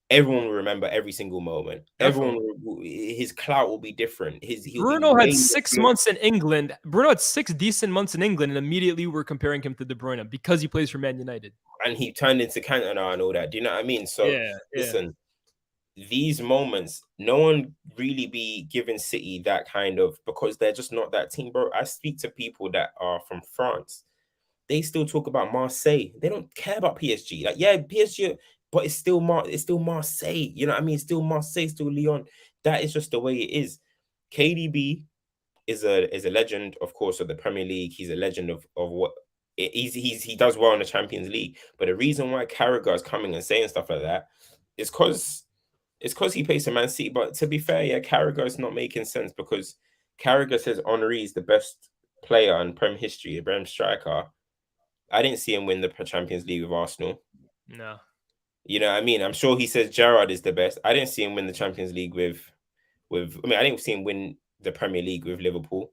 everyone will remember every single moment. Definitely. His clout will be different. Bruno had 6 months in England. Bruno had 6 decent months in England, and immediately we're comparing him to De Bruyne because he plays for Man United. And he turned into Cantona and all that. Do you know what I mean? So listen, these moments, no one really be giving City that kind of, because they're just not that team, bro. I speak to people that are from France. They still talk about Marseille. They don't care about PSG. Like, yeah, PSG, but it's still Marseille. You know what I mean? It's still Marseille, still Lyon. That is just the way it is. KDB is a legend, of course, of the Premier League. He's a legend of what he does well in the Champions League. But the reason why Carragher is coming and saying stuff like that is because he plays for Man City. But to be fair, yeah, Carragher is not making sense because Carragher says Henry is the best player in Prem history, a Prem striker. I didn't see him win the Champions League with Arsenal. No. You know what I mean? I'm sure he says Gerrard is the best. I didn't see him win the Champions League I didn't see him win the Premier League with Liverpool.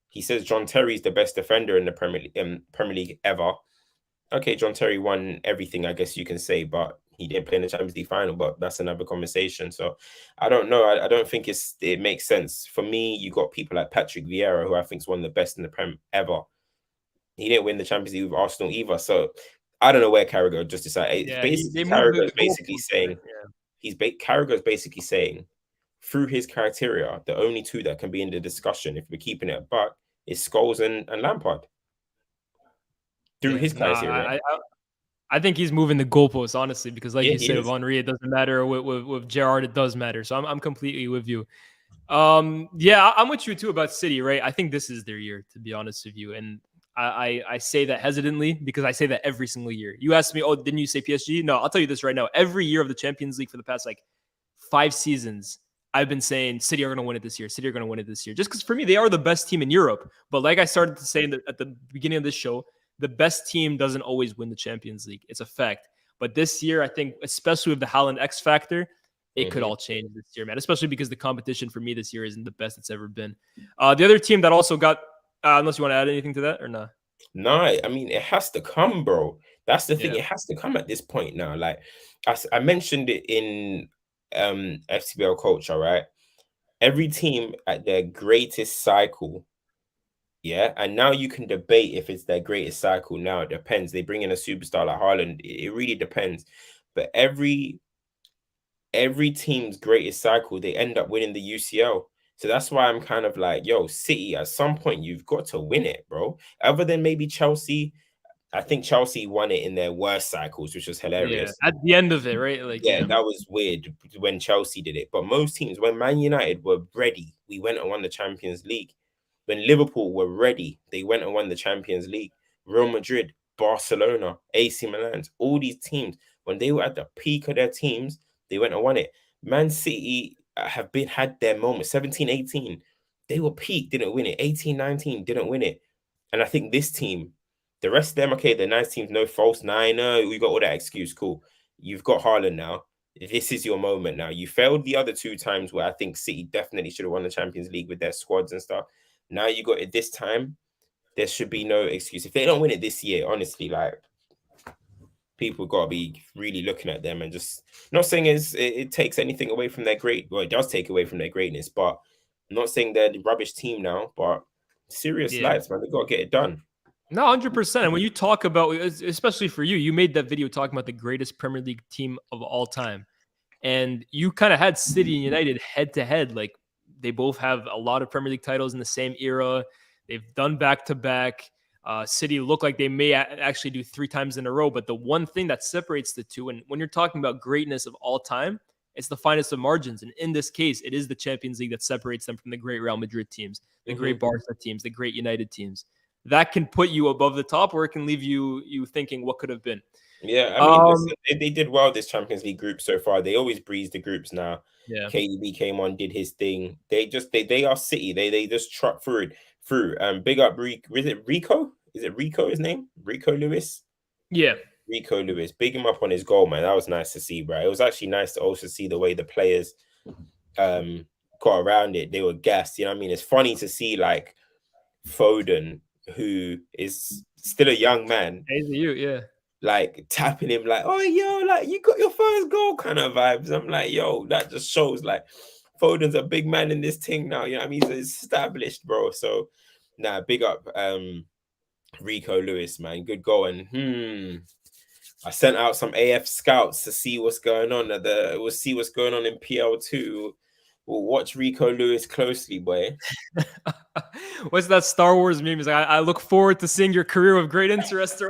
He says John Terry is the best defender in the Premier League ever. Okay, John Terry won everything, I guess you can say, but he didn't play in the Champions League final, but that's another conversation. So I don't know. I don't think it makes sense. For me, you got people like Patrick Vieira, who I think is one of the best in the Prem ever. He didn't win the Champions League with Arsenal either. So I don't know where Carragher just decided. Carragher's basically saying Carragher's basically saying through his criteria, the only two that can be in the discussion, if we're keeping it a buck, is Scholes and Lampard. Through his criteria. I think he's moving the goalposts, honestly, because like you said, with Henry, it doesn't matter. With Gerrard, it does matter. So I'm completely with you. I'm with you too about City, right? I think this is their year, to be honest with you. And I say that hesitantly because I say that every single year. You asked me, didn't you say PSG? No, I'll tell you this right now. Every year of the Champions League for the past 5 seasons, I've been saying City are going to win it this year. City are going to win it this year. Just because for me, they are the best team in Europe. But like I started to say at the beginning of this show, the best team doesn't always win the Champions League. It's a fact. But this year, I think, especially with the Haaland X factor, it could all change this year, man. Especially because the competition for me this year isn't the best it's ever been. The other team that also got, unless you want to add anything to that or not? No, I mean, it has to come, bro. That's the thing. It has to come at this point now. Like I mentioned it in FTBL culture, right? Every team at their greatest cycle, and now you can debate if it's their greatest cycle. Now it depends. They bring in a superstar like Haaland. It really depends. But every team's greatest cycle, they end up winning the UCL. So that's why I'm kind of like, yo, City, at some point, you've got to win it, bro. Other than maybe Chelsea. I think Chelsea won it in their worst cycles, which was hilarious. Yeah, at the end of it, right? That was weird when Chelsea did it. But most teams, when Man United were ready, we went and won the Champions League. When Liverpool were ready, they went and won the Champions League. Real Madrid, Barcelona, AC Milan, all these teams, when they were at the peak of their teams, they went and won it. Man City have had their moments. 17, 18, they were peak, didn't win it. 18, 19, didn't win it. And I think this team, the rest of them, okay, the nice teams, no false nine, we got all that excuse, cool. You've got Haaland now. This is your moment now. You failed the other 2 times where I think City definitely should have won the Champions League with their squads and stuff. Now you got it this time. There should be no excuse. If they don't win it this year, honestly, people got to be really looking at them and just not saying it takes anything away from their it does take away from their greatness, but I'm not saying they're the rubbish team now, but serious lives, man. They got to get it done. No, 100%. And when you talk about, especially for you, you made that video talking about the greatest Premier League team of all time. And you kind of had City and United head to head. Like, they both have a lot of Premier League titles in the same era. They've done back to back. City look like they may actually do 3 times in a row. But the one thing that separates the two, and when you're talking about greatness of all time, it's the finest of margins. And in this case, it is the Champions League that separates them from the great Real Madrid teams, the great Barca teams, the great United teams. That can put you above the top, or it can leave you thinking what could have been. Yeah, I mean, listen, they did well this Champions League group so far. They always breeze the groups now. Yeah. KDB came on, did his thing. They are City. They just truck through. Big up is it Rico? Is it Rico his name? Rico Lewis? Yeah. Rico Lewis. Big him up on his goal, man. That was nice to see, bro. It was actually nice to also see the way the players got around it. They were gassed. You know what I mean? It's funny to see like Foden, who is still a young man. Yeah. Like tapping him like, oh, yo, like you got your first goal kind of vibes. I'm like, yo, that just shows like Foden's a big man in this thing now. You know what I mean? He's established, bro. So, big up Rico Lewis, man. Good goal. And I sent out some AF scouts to see what's going on. We'll see what's going on in PL2. We'll watch Rico Lewis closely, boy. What's that Star Wars meme? Is like, I look forward to seeing your career with great interest.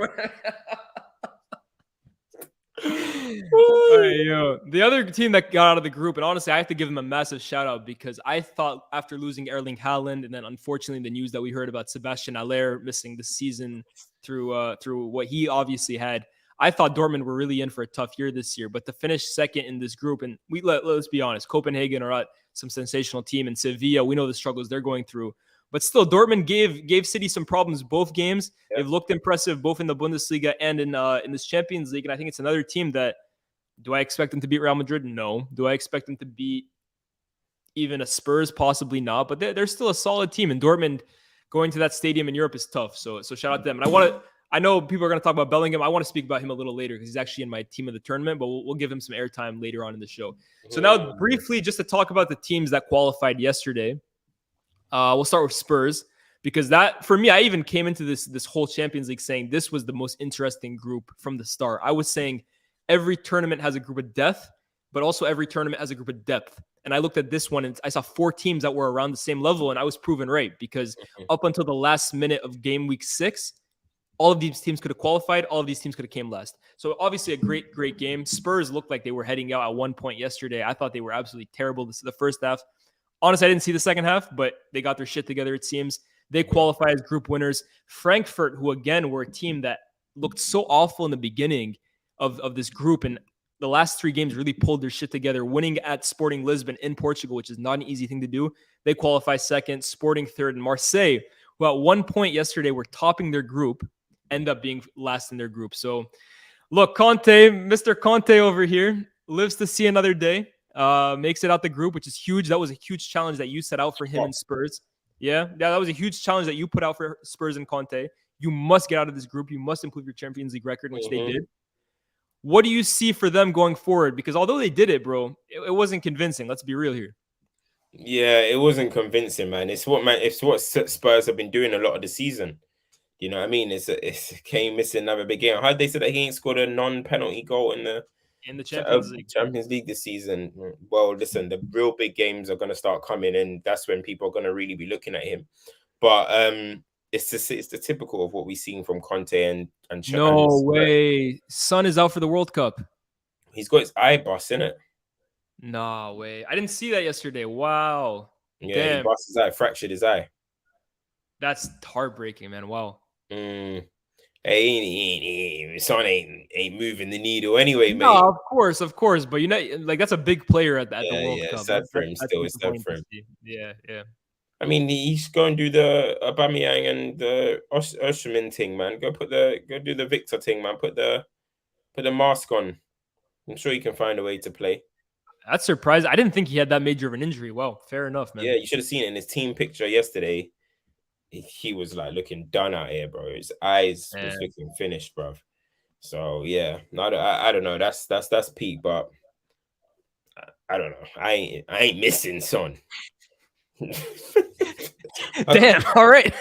The other team that got out of the group, and honestly, I have to give them a massive shout out because I thought after losing Erling Haaland, and then unfortunately the news that we heard about Sebastian Haller missing the season through what he obviously had, I thought Dortmund were really in for a tough year this year. But to finish second in this group, and let's be honest, Copenhagen are at some sensational team, and Sevilla, we know the struggles they're going through. But still, Dortmund gave City some problems both games. Yeah. They've looked impressive both in the Bundesliga and in this Champions League. And I think it's another team that, do I expect them to beat Real Madrid? No. Do I expect them to beat even a Spurs? Possibly not. But they're still a solid team. And Dortmund going to that stadium in Europe is tough. So shout out to them. And I know people are going to talk about Bellingham. I want to speak about him a little later because he's actually in my team of the tournament, but we'll give him some airtime later on in the show. So now briefly, just to talk about the teams that qualified yesterday. We'll start with Spurs because that, for me, I even came into this whole Champions League saying this was the most interesting group from the start. I was saying every tournament has a group of death, but also every tournament has a group of depth. And I looked at this one and I saw 4 teams that were around the same level, and I was proven right because up until the last minute of game week 6, all of these teams could have qualified. All of these teams could have came last. So obviously a great game. Spurs looked like they were heading out at one point yesterday. I thought they were absolutely terrible. This is the first half. Honestly, I didn't see the second half, but they got their shit together, it seems. They qualify as group winners. Frankfurt, who again were a team that looked so awful in the beginning of this group, and the last 3 games really pulled their shit together, winning at Sporting Lisbon in Portugal, which is not an easy thing to do. They qualify second, Sporting third, and Marseille, who at one point yesterday were topping their group, end up being last in their group. So look, Mr. Conte over here lives to see another day. Makes it out the group, which is huge. That was a huge challenge that you set out for him and Spurs. Yeah, that was a huge challenge that you put out for Spurs and Conte. You must get out of this group. You must improve your Champions League record, which they did. What do you see for them going forward? Because although they did it, bro, it wasn't convincing. Let's be real here. Yeah, it wasn't convincing, man. It's what Spurs have been doing a lot of the season. You know what I mean? It's Kane missing another big game. How they said that he ain't scored a non-penalty goal in the Champions League this season. Well, listen, the real big games are going to start coming, and that's when people are going to really be looking at him. But it's the typical of what we've seen from Conte and no way. Son is out for the World Cup. He's got his eye bust, innit? No way. I didn't see that yesterday. Wow. Yeah, damn. He bust his eye, fractured his eye. That's heartbreaking, man. Wow. Son ain't moving the needle anyway, mate. No, of course. But like that's a big player at the World Cup. It's sad for him still. It's sad for him. Yeah. I mean, he's going to do the Aubameyang and the Osimhen thing, man. Go do the Victor thing, man. Put the mask on. I'm sure he can find a way to play. That's surprising. I didn't think he had that major of an injury. Well, fair enough, man. Yeah, you should have seen it in his team picture yesterday. He was like looking done out here, bro. His eyes was looking finished, bro. So yeah, I don't know. That's peak, but I don't know. I ain't missing, son. Damn. All right.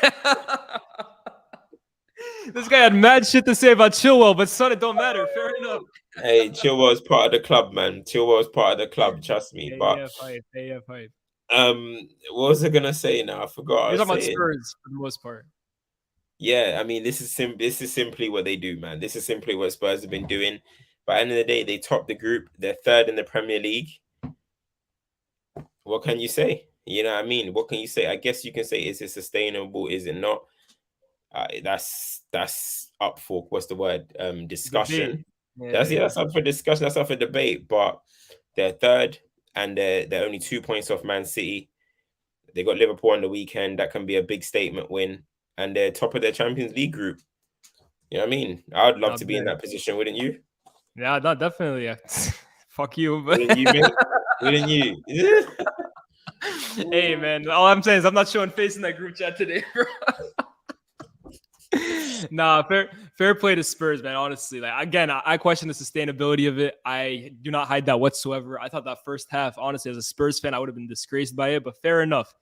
This guy had mad shit to say about Chilwell, but son, it don't matter. Fair enough. Hey, Chilwell's part of the club, man. Chilwell's part of the club, trust me. But AF hype, AF hype. what was I gonna say now? I forgot. I You're was talking about saying. Spurs for the most part. Yeah, I mean, this is simply what they do, man. This is simply what Spurs have been doing. But at the end of the day, they top the group. They're third in the Premier League. What can you say? You know what I mean? What can you say? I guess you can say, is it sustainable? Is it not? That's up for what's the word? Discussion. That's up for discussion. That's up for debate. But they're third, and they're only 2 points off Man City. They got Liverpool on the weekend. That can be a big statement win, and they're top of their Champions League group. You know what I mean? I'd love to be in that position, wouldn't you? Yeah, no, definitely. Yeah. Fuck you, but wouldn't you, mate? Wouldn't you? Hey, man, all I'm saying is I'm not showing face in that group chat today, bro. Nah, fair play to Spurs, man. Honestly, like again, I question the sustainability of it. I do not hide that whatsoever. I thought that first half, honestly, as a Spurs fan, I would have been disgraced by it. But fair enough.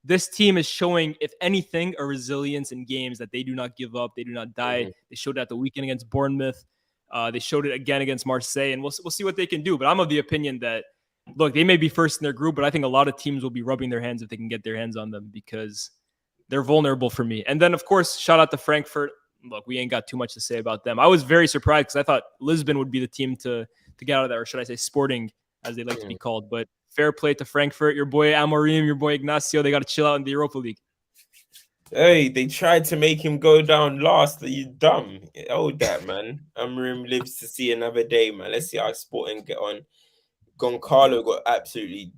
This team is showing, if anything, a resilience in games that they do not give up. They do not die. Mm-hmm. They showed it at the weekend against Bournemouth. They showed it again against Marseille, and we'll see what they can do. But I'm of the opinion that, look, they may be first in their group, but I think a lot of teams will be rubbing their hands if they can get their hands on them because they're vulnerable for me. And then, of course, shout out to Frankfurt. Look, we ain't got too much to say about them. I was very surprised because I thought Lisbon would be the team to get out of that, or should I say Sporting, as they like to be called. But fair play to Frankfurt. Your boy Amorim, your boy Ignacio, they got to chill out in the Europa League. Hey, they tried to make him go down last. Are you dumb? Hold that, man. Amorim lives to see another day, man. Let's see how Sporting get on. Goncalo got absolutely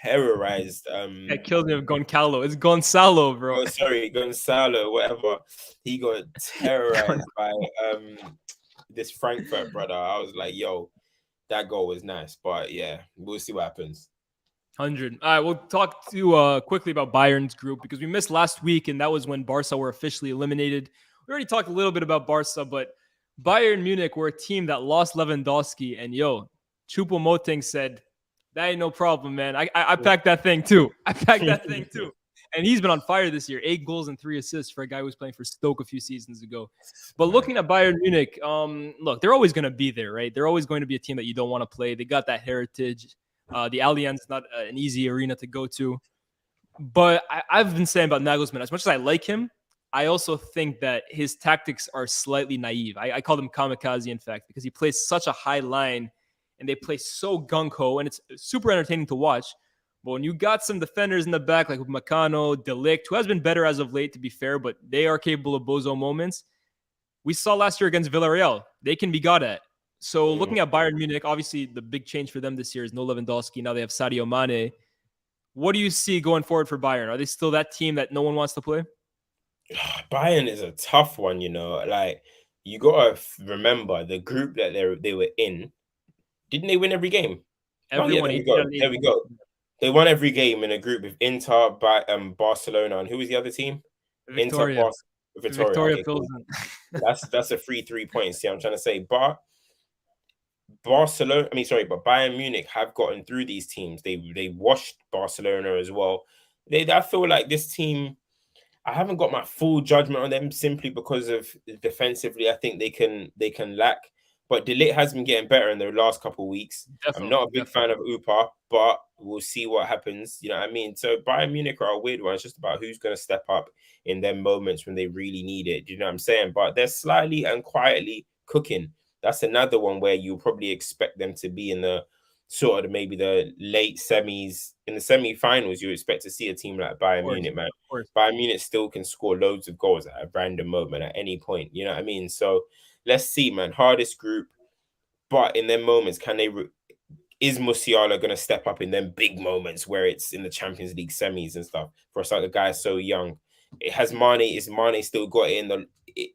terrorized. I killed him. Goncalo. It's Gonzalo, bro. Oh, sorry, Gonzalo, whatever. He got terrorized by this Frankfurt brother. I was like, yo, that goal was nice. But yeah, we'll see what happens. 100. All right, we'll talk to quickly about Bayern's group because we missed last week, and that was when Barca were officially eliminated. We already talked a little bit about Barca, but Bayern Munich were a team that lost Lewandowski, and Choupo-Moting said, that ain't no problem, man. I packed that thing too. And he's been on fire this year. 8 goals and 3 assists for a guy who was playing for Stoke a few seasons ago. But looking at Bayern Munich, look, they're always going to be there, right? They're always going to be a team that you don't want to play. They got that heritage. The Allianz is not an easy arena to go to. But I've been saying about Nagelsmann, as much as I like him, I also think that his tactics are slightly naive. I call them kamikaze, in fact, because he plays such a high line and they play so gung-ho, and it's super entertaining to watch. But when you got some defenders in the back, like Upamecano, De Ligt, who has been better as of late, to be fair, but they are capable of bozo moments. We saw last year against Villarreal. They can be got at. So looking at Bayern Munich, obviously the big change for them this year is no Lewandowski. Now they have Sadio Mane. What do you see going forward for Bayern? Are they still that team that no one wants to play? Bayern is a tough one, Like, you got to remember the group that they were in. Didn't they win every game? Everyone. There we go. They won every game in a group with Inter, Barcelona, and who was the other team? Victoria. Victoria okay, cool. That's a 3 points. See, I'm trying to say, but Bayern Munich have gotten through these teams. They washed Barcelona as well. I feel like this team, I haven't got my full judgment on them simply because of defensively. I think they can lack. But De Ligt has been getting better in the last couple of weeks. I'm not a big fan of Upa, but we'll see what happens. You know what I mean? So Bayern Munich are a weird one. It's just about who's going to step up in them moments when they really need it. Do you know what I'm saying? But they're slyly and quietly cooking. That's another one where you probably expect them to be in the sort of maybe the late semis. In the semi-finals, you expect to see a team like Bayern Munich, man. Bayern Munich still can score loads of goals at a random moment at any point. You know what I mean? So let's see, man. Hardest group, but in them moments, is Musiala going to step up in them big moments where it's in the Champions League semis and stuff for a guy so young? It has Mane. Is Mane still got it in the?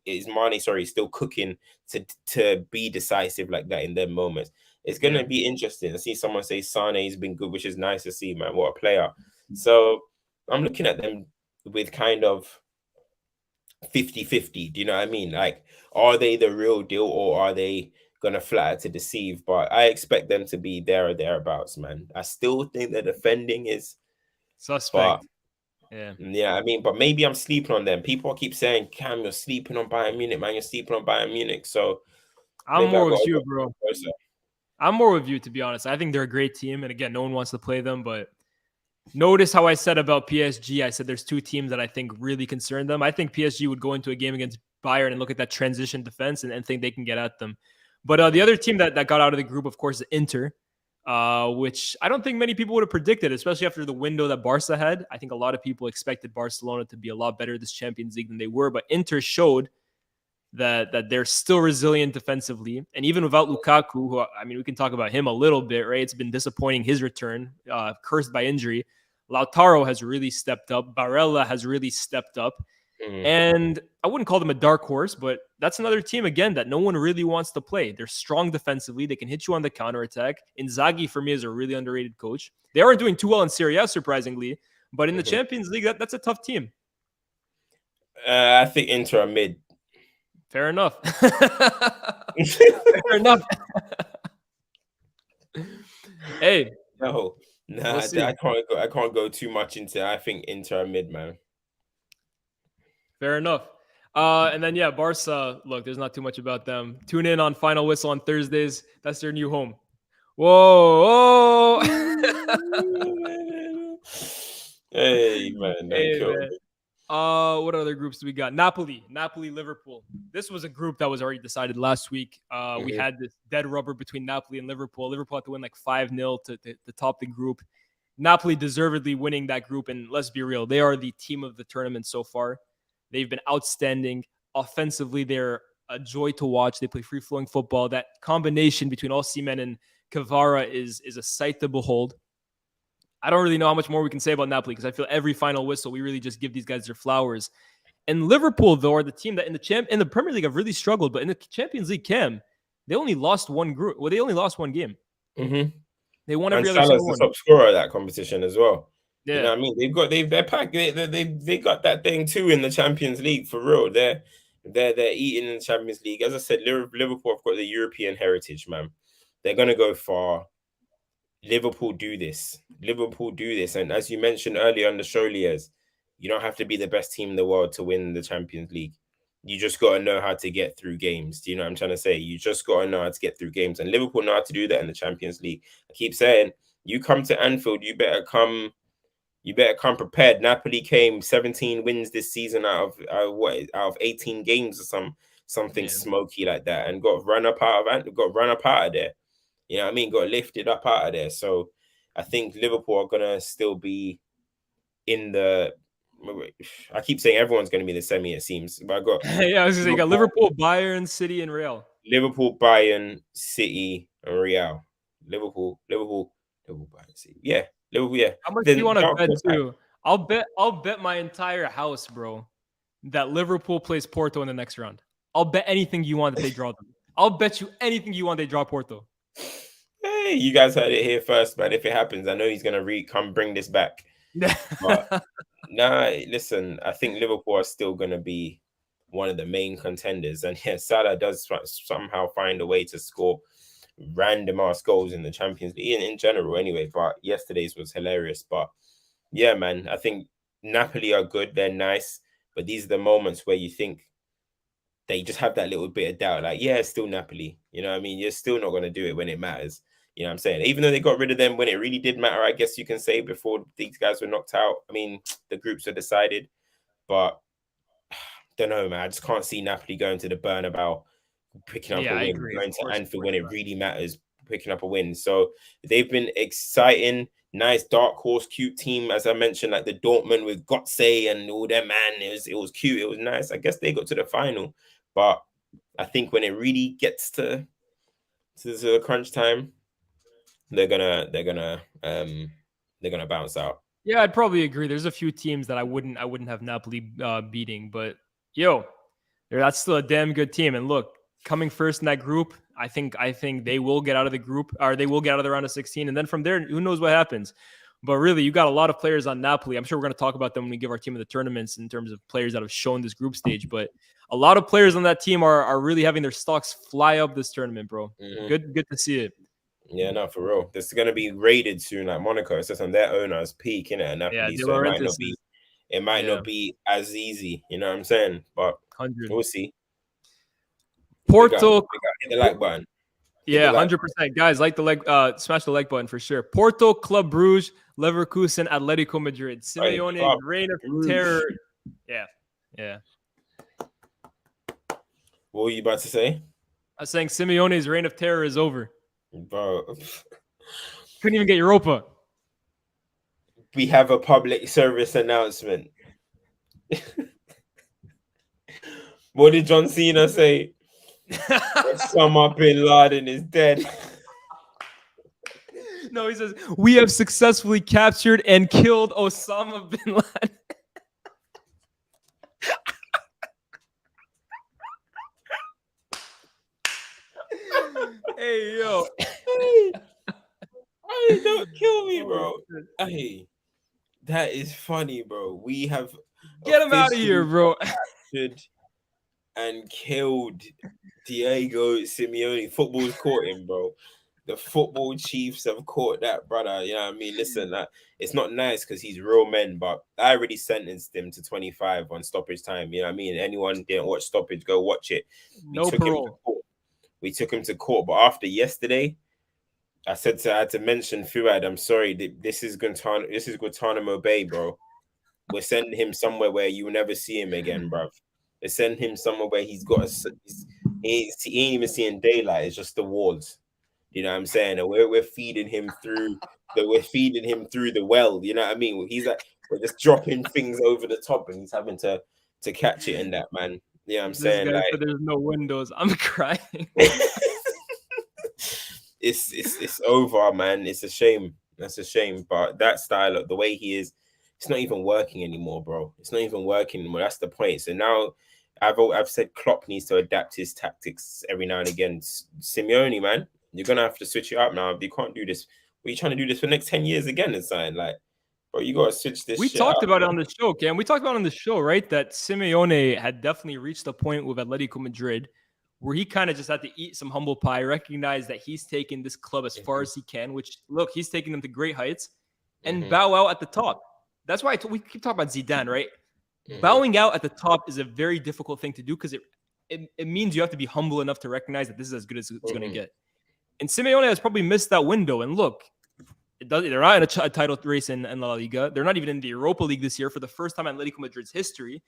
Is Mane still cooking to be decisive like that in them moments? It's going to be interesting. I see someone say Sane's been good, which is nice to see, man. What a player! So I'm looking at them with kind of 50-50. Do you know what I mean? Like, are they the real deal or are they gonna flatter to deceive? But I expect them to be there or thereabouts, man. I still think the defending is suspect. Yeah, I mean, but maybe I'm sleeping on them. People keep saying, Cam, you're sleeping on Bayern Munich, man. You're sleeping on Bayern Munich. So I'm maybe I more got with to you, look bro. closer. I'm more with you, to be honest. I think they're a great team. And again, no one wants to play them. But notice how I said about PSG. I said there's two teams that I think really concern them. I think PSG would go into a game against Bayern and look at that transition defense and think they can get at them. But the other team that got out of the group, of course, is Inter, which I don't think many people would have predicted, especially after the window that Barca had. I think a lot of people expected Barcelona to be a lot better this Champions League than they were. But Inter showed that they're still resilient defensively. And even without Lukaku, who, I mean, we can talk about him a little bit, right? It's been disappointing, his return, cursed by injury. Lautaro has really stepped up. Barella has really stepped up. And I wouldn't call them a dark horse, but that's another team, again, that no one really wants to play. They're strong defensively. They can hit you on the counterattack. Inzaghi, for me, is a really underrated coach. They aren't doing too well in Serie A, surprisingly. But in the Champions League, that's a tough team. I think Inter are mid. Fair enough. Fair enough. Hey. No, I can't go too much into it. I think Inter are mid, man. Fair enough. And then, yeah, Barca, look, there's not too much about them. Tune in on Final Whistle on Thursdays. That's their new home. Whoa. Hey, man. Don't kill me. What other groups do we got? Napoli, Liverpool. This was a group that was already decided last week. We had this dead rubber between Napoli and Liverpool. Liverpool had to win like 5-0 to top the group. Napoli deservedly winning that group. And let's be real, they are the team of the tournament so far. They've been outstanding. Offensively, they're a joy to watch. They play free-flowing football. That combination between Osimhen and Kvara is a sight to behold. I don't really know how much more we can say about Napoli because I feel every final whistle, we really just give these guys their flowers. And Liverpool, though, are the team that in the Premier League have really struggled, but in the Champions League, Cam, they only lost one group. Well, they only lost one game. They won every other Salah's the top scorer of that competition as well. Yeah. You know what I mean? They're packed. They got that thing too in the Champions League for real. They're eating in the Champions League. As I said, Liverpool have got the European heritage, man. They're gonna go far. Liverpool do this. And as you mentioned earlier on the show, Lies, you don't have to be the best team in the world to win the Champions League. You just got to know how to get through games. Do you know what I'm trying to say? You just got to know how to get through games. And Liverpool know how to do that in the Champions League. I keep saying, you come to Anfield, you better come prepared. Napoli came 17 wins this season out of 18 games or something smoky like that, and got run up out of there. You know what I mean? Got lifted up out of there. So I think Liverpool are gonna still be in the. I keep saying everyone's gonna be in the semi. It seems, but I got I was gonna say you got Liverpool, Bayern, City, and Real. Liverpool, Bayern, City, and Real. Liverpool, Bayern, City. Yeah, Liverpool. Yeah. How much do you want to bet too? I'll bet my entire house, bro, that Liverpool plays Porto in the next round. I'll bet anything you want that they draw them. I'll bet you anything you want they draw Porto. Hey, you guys heard it here first, man. If it happens, I know he's gonna come bring this back. But nah, listen, I think Liverpool are still gonna be one of the main contenders, and yeah, Salah does somehow find a way to score random ass goals in the Champions League in general, anyway. But yesterday's was hilarious. But yeah, man, I think Napoli are good. They're nice, but these are the moments where you think they just have that little bit of doubt, like, yeah, it's still Napoli. You know what I mean? You're still not going to do it when it matters. You know what I'm saying? Even though they got rid of them when it really did matter, I guess you can say, before these guys were knocked out. I mean, the groups are decided, but don't know, man. I just can't see Napoli going to the Bernabeu, picking up a win, going to Anfield when it really matters, picking up a win. So they've been exciting, nice, dark horse, cute team. As I mentioned, like the Dortmund with Götze and all that, man. It was cute. It was nice. I guess they got to the final. But I think when it really gets to the crunch time, they're gonna bounce out. Yeah, I'd probably agree. There's a few teams that I wouldn't have Napoli beating, but that's still a damn good team. And look, coming first in that group, I think they will get out of the group, or they will get out of the round of 16, and then from there, who knows what happens. But really, you got a lot of players on Napoli. I'm sure we're going to talk about them when we give our team of the tournaments in terms of players that have shown this group stage. But a lot of players on that team are really having their stocks fly up this tournament, bro. Good to see it. Yeah, no, for real. This is going to be raided soon, like Monaco. It's just on their owners' peak, innit? Napoli, so it it might not be as easy. You know what I'm saying? But 100. we'll see. Porto. Hit the like button. Yeah, 100%. Guys, like the smash the like button for sure. Porto, Club Brugge, Leverkusen, Atletico Madrid. Simeone's reign of terror. Yeah. What were you about to say? I was saying Simeone's reign of terror is over. Bro. Couldn't even get Europa. We have a public service announcement. What did John Cena say? Osama bin Laden is dead. No, he says, we have successfully captured and killed Osama bin Laden. Hey, yo. Hey, don't kill me, bro. Hey, that is funny, bro. We have get him out of here, bro. Captured and killed Diego Simeone. Football's caught him, bro. The football chiefs have caught that, brother. You know what I mean? Listen, it's not nice because he's real men, but I already sentenced him to 25 on stoppage time. You know what I mean? Anyone didn't watch stoppage, go watch it. No parole. We took him to court, but after yesterday, I had to mention Fuad. I'm sorry, this is Guantanamo Bay, bro. We're sending him somewhere where you will never see him again, bro. We're sending him somewhere where he ain't even seeing daylight. It's just the walls. You know what I'm saying? And we're feeding him through the well. You know what I mean? He's like, we're just dropping things over the top, and he's having to catch it in that, man. You know what I'm saying? Like, there's no windows. I'm crying. It's over, man. It's a shame. That's a shame. But that style, the way he is, it's not even working anymore, bro. It's not even working anymore. That's the point. So now I've said Klopp needs to adapt his tactics every now and again. Simeone, man, you're gonna have to switch it up now. You can't do this. Are you trying to do this for the next 10 years again? It's something like, bro, you gotta switch this. We talked about it on the show, Cam. We talked about it on the show, right? That Simeone had definitely reached a point with Atletico Madrid where he kind of just had to eat some humble pie, recognize that he's taken this club as far as he can, which, look, he's taking them to great heights, and bow out at the top. That's why we keep talking about Zidane, right? Bowing out at the top is a very difficult thing to do because it means you have to be humble enough to recognize that this is as good as it's going to get. And Simeone has probably missed that window. And look, they're not in a title race in La Liga. They're not even in the Europa League this year for the first time in Atletico Madrid's history.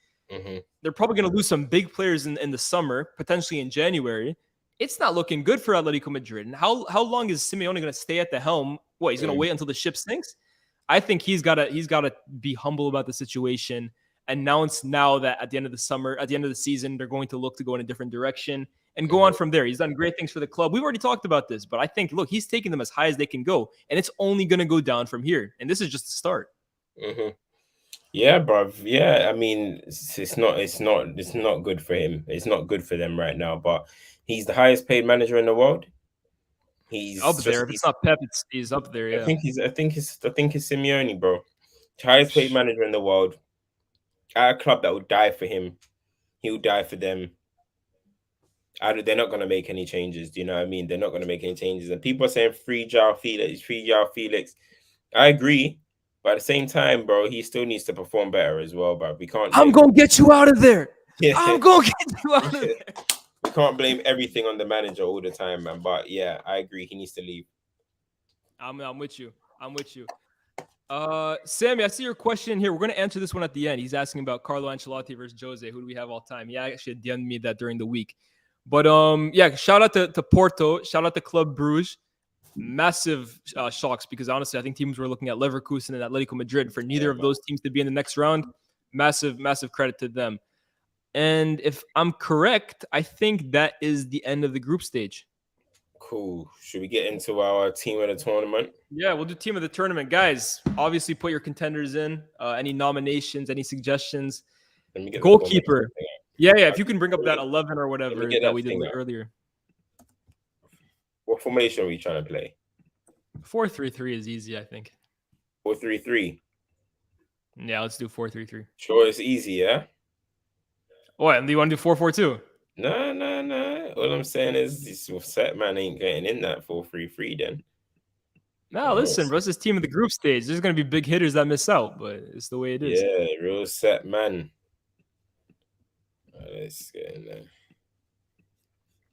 They're probably going to lose some big players in the summer, potentially in January. It's not looking good for Atletico Madrid. And how long is Simeone going to stay at the helm? What, he's going to wait until the ship sinks? I think he's got to be humble about the situation. Announce now that at the end of the season, they're going to look to go in a different direction and go on from there. He's done great things for the club. We've already talked about this, but I think, look, he's taking them as high as they can go, and it's only going to go down from here. And this is just the start. Yeah, bruv. Yeah, I mean, it's not good for him. It's not good for them right now. But he's the highest paid manager in the world. He's up there. If it's not Pep, he's up there. Yeah, I think it's Simeone, bro. Highest paid manager in the world. At a club that would die for him, he would die for them. They're not going to make any changes. Do you know what I mean? They're not going to make any changes. And people are saying free João Felix. I agree. But at the same time, bro, he still needs to perform better as well, bro. We can't. I'm going to get you out of there. I'm going to get you out of there. We can't blame everything on the manager all the time, man. But yeah, I agree. He needs to leave. I'm with you. Sammy, I see your question here. We're going to answer this one at the end. He's asking about Carlo Ancelotti versus Jose. Who do we have all time? Yeah, actually DM'd me that during the week. But yeah, shout out to Porto. Shout out to Club Brugge. Massive shocks because honestly, I think teams were looking at Leverkusen and Atletico Madrid. For neither of those teams to be in the next round, massive credit to them. And if I'm correct, I think that is the end of the group stage. Cool. Should we get into our team of the tournament? Yeah, we'll do team of the tournament. Guys, obviously put your contenders in. Any nominations, any suggestions? Goalkeeper. Yeah. If you can bring up that 11 or whatever that we did earlier. What formation are we trying to play? 4-3-3 is easy, I think. 4-3-3? Yeah, let's do 4-3-3. Sure, it's easy, yeah? What, and do you want to do 4-4-2? No. All I'm saying is this set man ain't getting in that 4-3-3 then. No, listen, bro. It's this team in the group stage. There's going to be big hitters that miss out, but it's the way it is. Yeah, real set man. Let's get in there.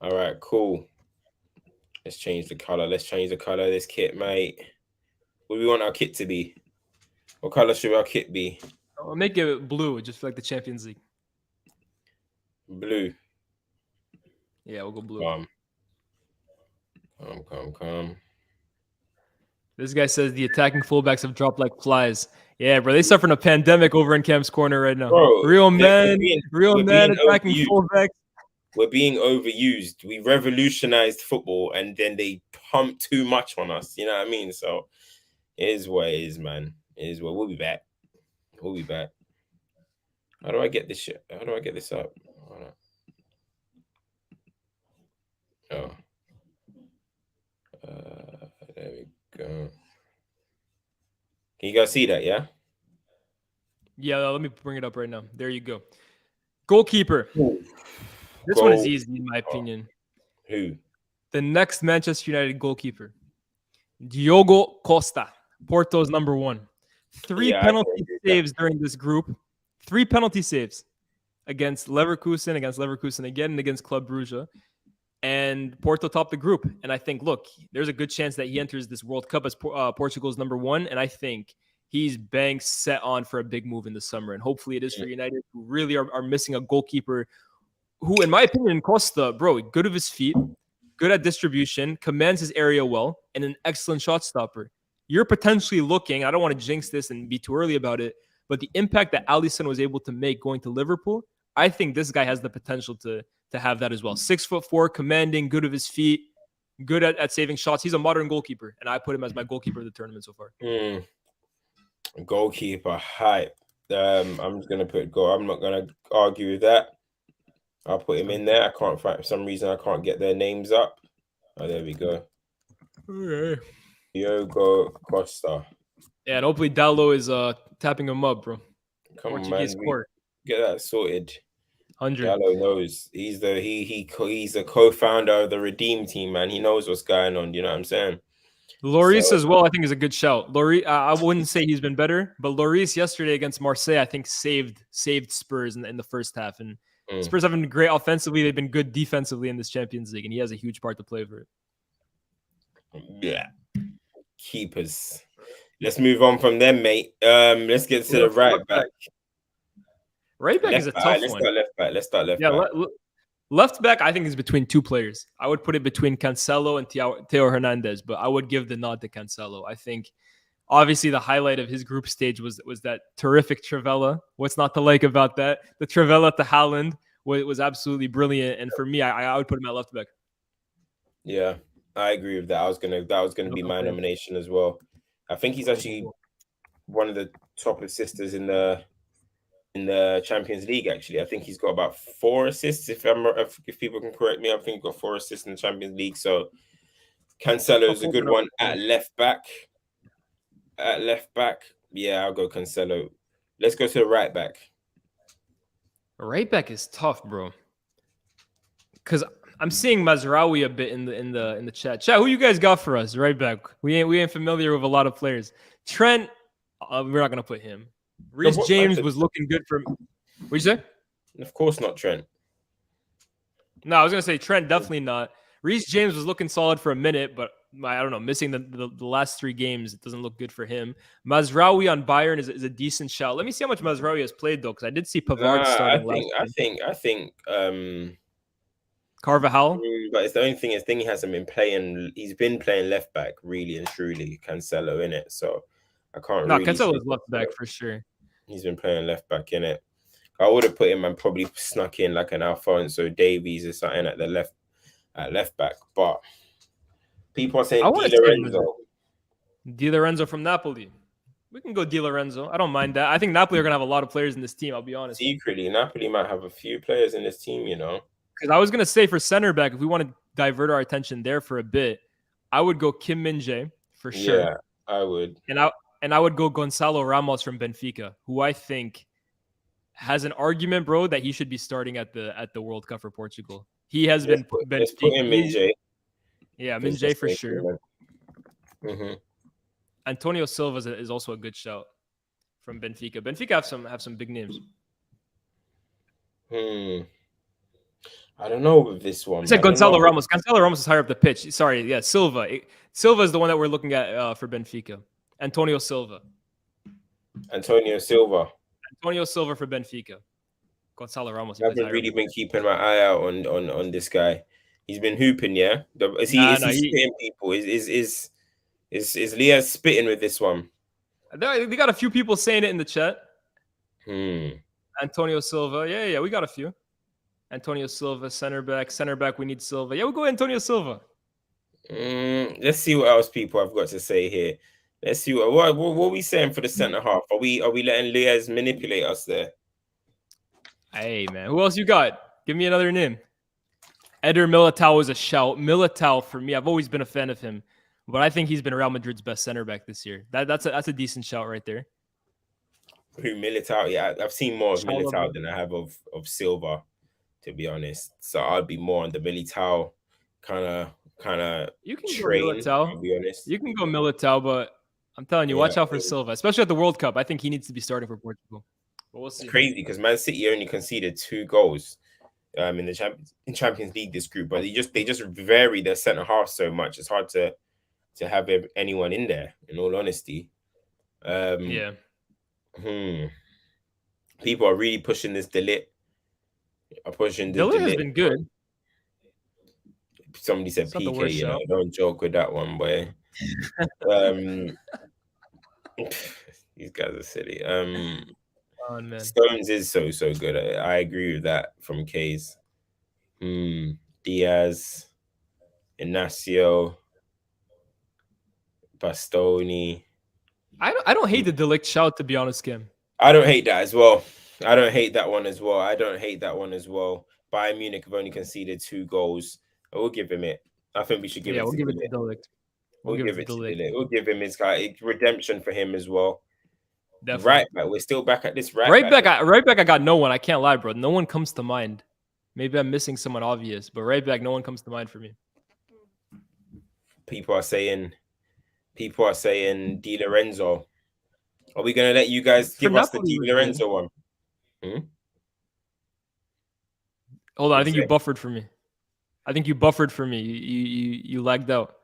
All right, cool. Let's change the color. Let's change the color of this kit, mate. What do we want our kit to be? What color should our kit be? I'll make it blue, just like the Champions League. Blue. Yeah, we'll go blue. Come. This guy says the attacking fullbacks have dropped like flies. Yeah, bro, they suffering a pandemic over in Cam's corner right now. Bro, real men attacking fullbacks. We're being overused. We revolutionized football, and then they pump too much on us. You know what I mean? So it is what it is, man. It is what we'll be back. We'll be back. How do I get this shit? How do I get this up? Oh. There we go. Can you guys see that? Yeah. Yeah. Let me bring it up right now. There you go. Goalkeeper. Ooh. This one is easy in my opinion. Who? The next Manchester United goalkeeper, Diogo Costa, Porto's number 1. 3 penalty saves during this group. 3 penalty saves against Leverkusen again, and against Club Brugge. And Porto topped the group. And I think, look, there's a good chance that he enters this World Cup as Portugal's number 1. And I think he's bang set on for a big move in the summer. And hopefully it is for United, who really are missing a goalkeeper who, in my opinion, Costa, bro, good of his feet, good at distribution, commands his area well, and an excellent shot stopper. You're potentially looking, I don't want to jinx this and be too early about it, but the impact that Alisson was able to make going to Liverpool, I think this guy has the potential to have that as well. 6'4", commanding, good of his feet, good at saving shots. He's a modern goalkeeper, and I put him as my goalkeeper of the tournament so far. Goalkeeper hype. I'm just gonna put goal. I'm not gonna argue with that. I'll put him in there. I can't find, for some reason I can't get their names up. Oh, there we go. Okay. Diogo Costa. Yeah, and hopefully Dallo is tapping him up, bro. Come on, man. Get that sorted. 100. Dallo knows. He's a co-founder of the Redeem team, man. He knows what's going on. You know what I'm saying? Lloris as well, I think, is a good shout. Lloris, I wouldn't say he's been better, but Lloris yesterday against Marseille, I think, saved Spurs in the first half. And Spurs have been great offensively. They've been good defensively in this Champions League, and he has a huge part to play for it. Yeah. Keepers. Let's move on from them, mate. Let's get to the right back. Right back is a tough one. Let's start left back. Left back, I think, is between 2 players. I would put it between Cancelo and Theo Hernandez, but I would give the nod to Cancelo. I think, obviously, the highlight of his group stage was that terrific Trivela. What's not to like about that? The Trivela to Haaland was absolutely brilliant, and for me, I would put him at left back. Yeah, I agree with that. That was gonna be my nomination as well. I think he's actually one of the top assisters in the Champions League. Actually, I think he's got about 4 assists. If people can correct me, I think he's got 4 assists in the Champions League. So Cancelo is a good one at left back. Yeah, I'll go Cancelo. Let's go to the right back. Right back is tough, bro. Because I'm seeing Mazraoui a bit in the chat. Chat, who you guys got for us? Right back. We ain't familiar with a lot of players. Trent, we're not gonna put him. Reece James was looking good for. What'd you say? Of course not, Trent. No, I was gonna say Trent, definitely not. Reece James was looking solid for a minute, but I don't know, missing the last 3 games, it doesn't look good for him. Mazraoui on Bayern is a decent shout. Let me see how much Mazraoui has played though, because I did see Pavard starting last game. I think Carvajal. But it's the only thing he hasn't been playing. He's been playing left back really and truly. Cancelo in it, so I can't. No, Cancelo is left back for sure. He's been playing left back in it. I would have put him and probably snuck in like an Alphonso Davies or something at left back, but people are saying Di Lorenzo from Napoli. We can go Di Lorenzo. I don't mind that. I think Napoli are gonna have a lot of players in this team. I'll be honest. Secretly, Napoli might have a few players in this team, you know. Because I was gonna say for center back, if we want to divert our attention there for a bit, I would go Kim Min-jae for sure. Yeah, I would. And I would go Gonçalo Ramos from Benfica, who I think has an argument, bro, that he should be starting at the World Cup for Portugal. He has let's put in Min-jae. Yeah, Min-jae for sure. Mm-hmm. Antonio Silva is also a good shout from Benfica. Benfica have some big names. I don't know with this one. I said Gonzalo Ramos. Gonzalo Ramos is higher up the pitch. Sorry, yeah, Silva. Silva is the one that we're looking at for Benfica. Antonio Silva. Antonio Silva for Benfica. Gonzalo Ramos. I've really been keeping my eye out on this guy. He's been hooping, yeah. Is he spitting people? Is Leao spitting with this one? They got a few people saying it in the chat. Antonio Silva. Yeah, we got a few. Antonio Silva, center back. We need Silva. Yeah, we'll go Antonio Silva. Let's see what else people have got to say here. Let's see what are we saying for the centre half. Are we letting Leao manipulate us there? Hey man, who else you got? Give me another name. Eder Militao is a shout. Militao for me, I've always been a fan of him, but I think he's been Real Madrid's best center back this year. That's a decent shout right there. Who, Militao? Yeah, I've seen more of Militao than I have of Silva, to be honest. So I'd be more on the Militao kind of. You can train, go Militao. I'll be honest. You can go Militao, but I'm telling you, watch out for Silva, especially at the World Cup. I think he needs to be starting for Portugal. But we'll see. It's crazy because Man City only conceded 2 goals in the Champions League this group, but they just vary their centre half so much. It's hard to have anyone in there. In all honesty, yeah. People are really pushing this De Ligt. De Ligt has been good. Somebody said PK. Don't joke with that one, boy. These guys are silly. Stones is so good. I agree with that from K's. Diaz, Inacio, Bastoni. I don't hate the De Ligt shout, to be honest, Kim. I don't hate that as well. I don't hate that one as well. Bayern Munich have only conceded 2 goals. We'll give him it. I think we should give it to De Ligt. We'll give it to De Ligt. We'll give him his redemption for him as well. Definitely. Right back. We're still back at this right back. I got no one. I can't lie, bro. No one comes to mind. Maybe I'm missing someone obvious, but right back, no one comes to mind for me. People are saying Di Lorenzo. Are we gonna let you guys give us the Di Lorenzo one? Hold on, I think you buffered for me. You lagged out.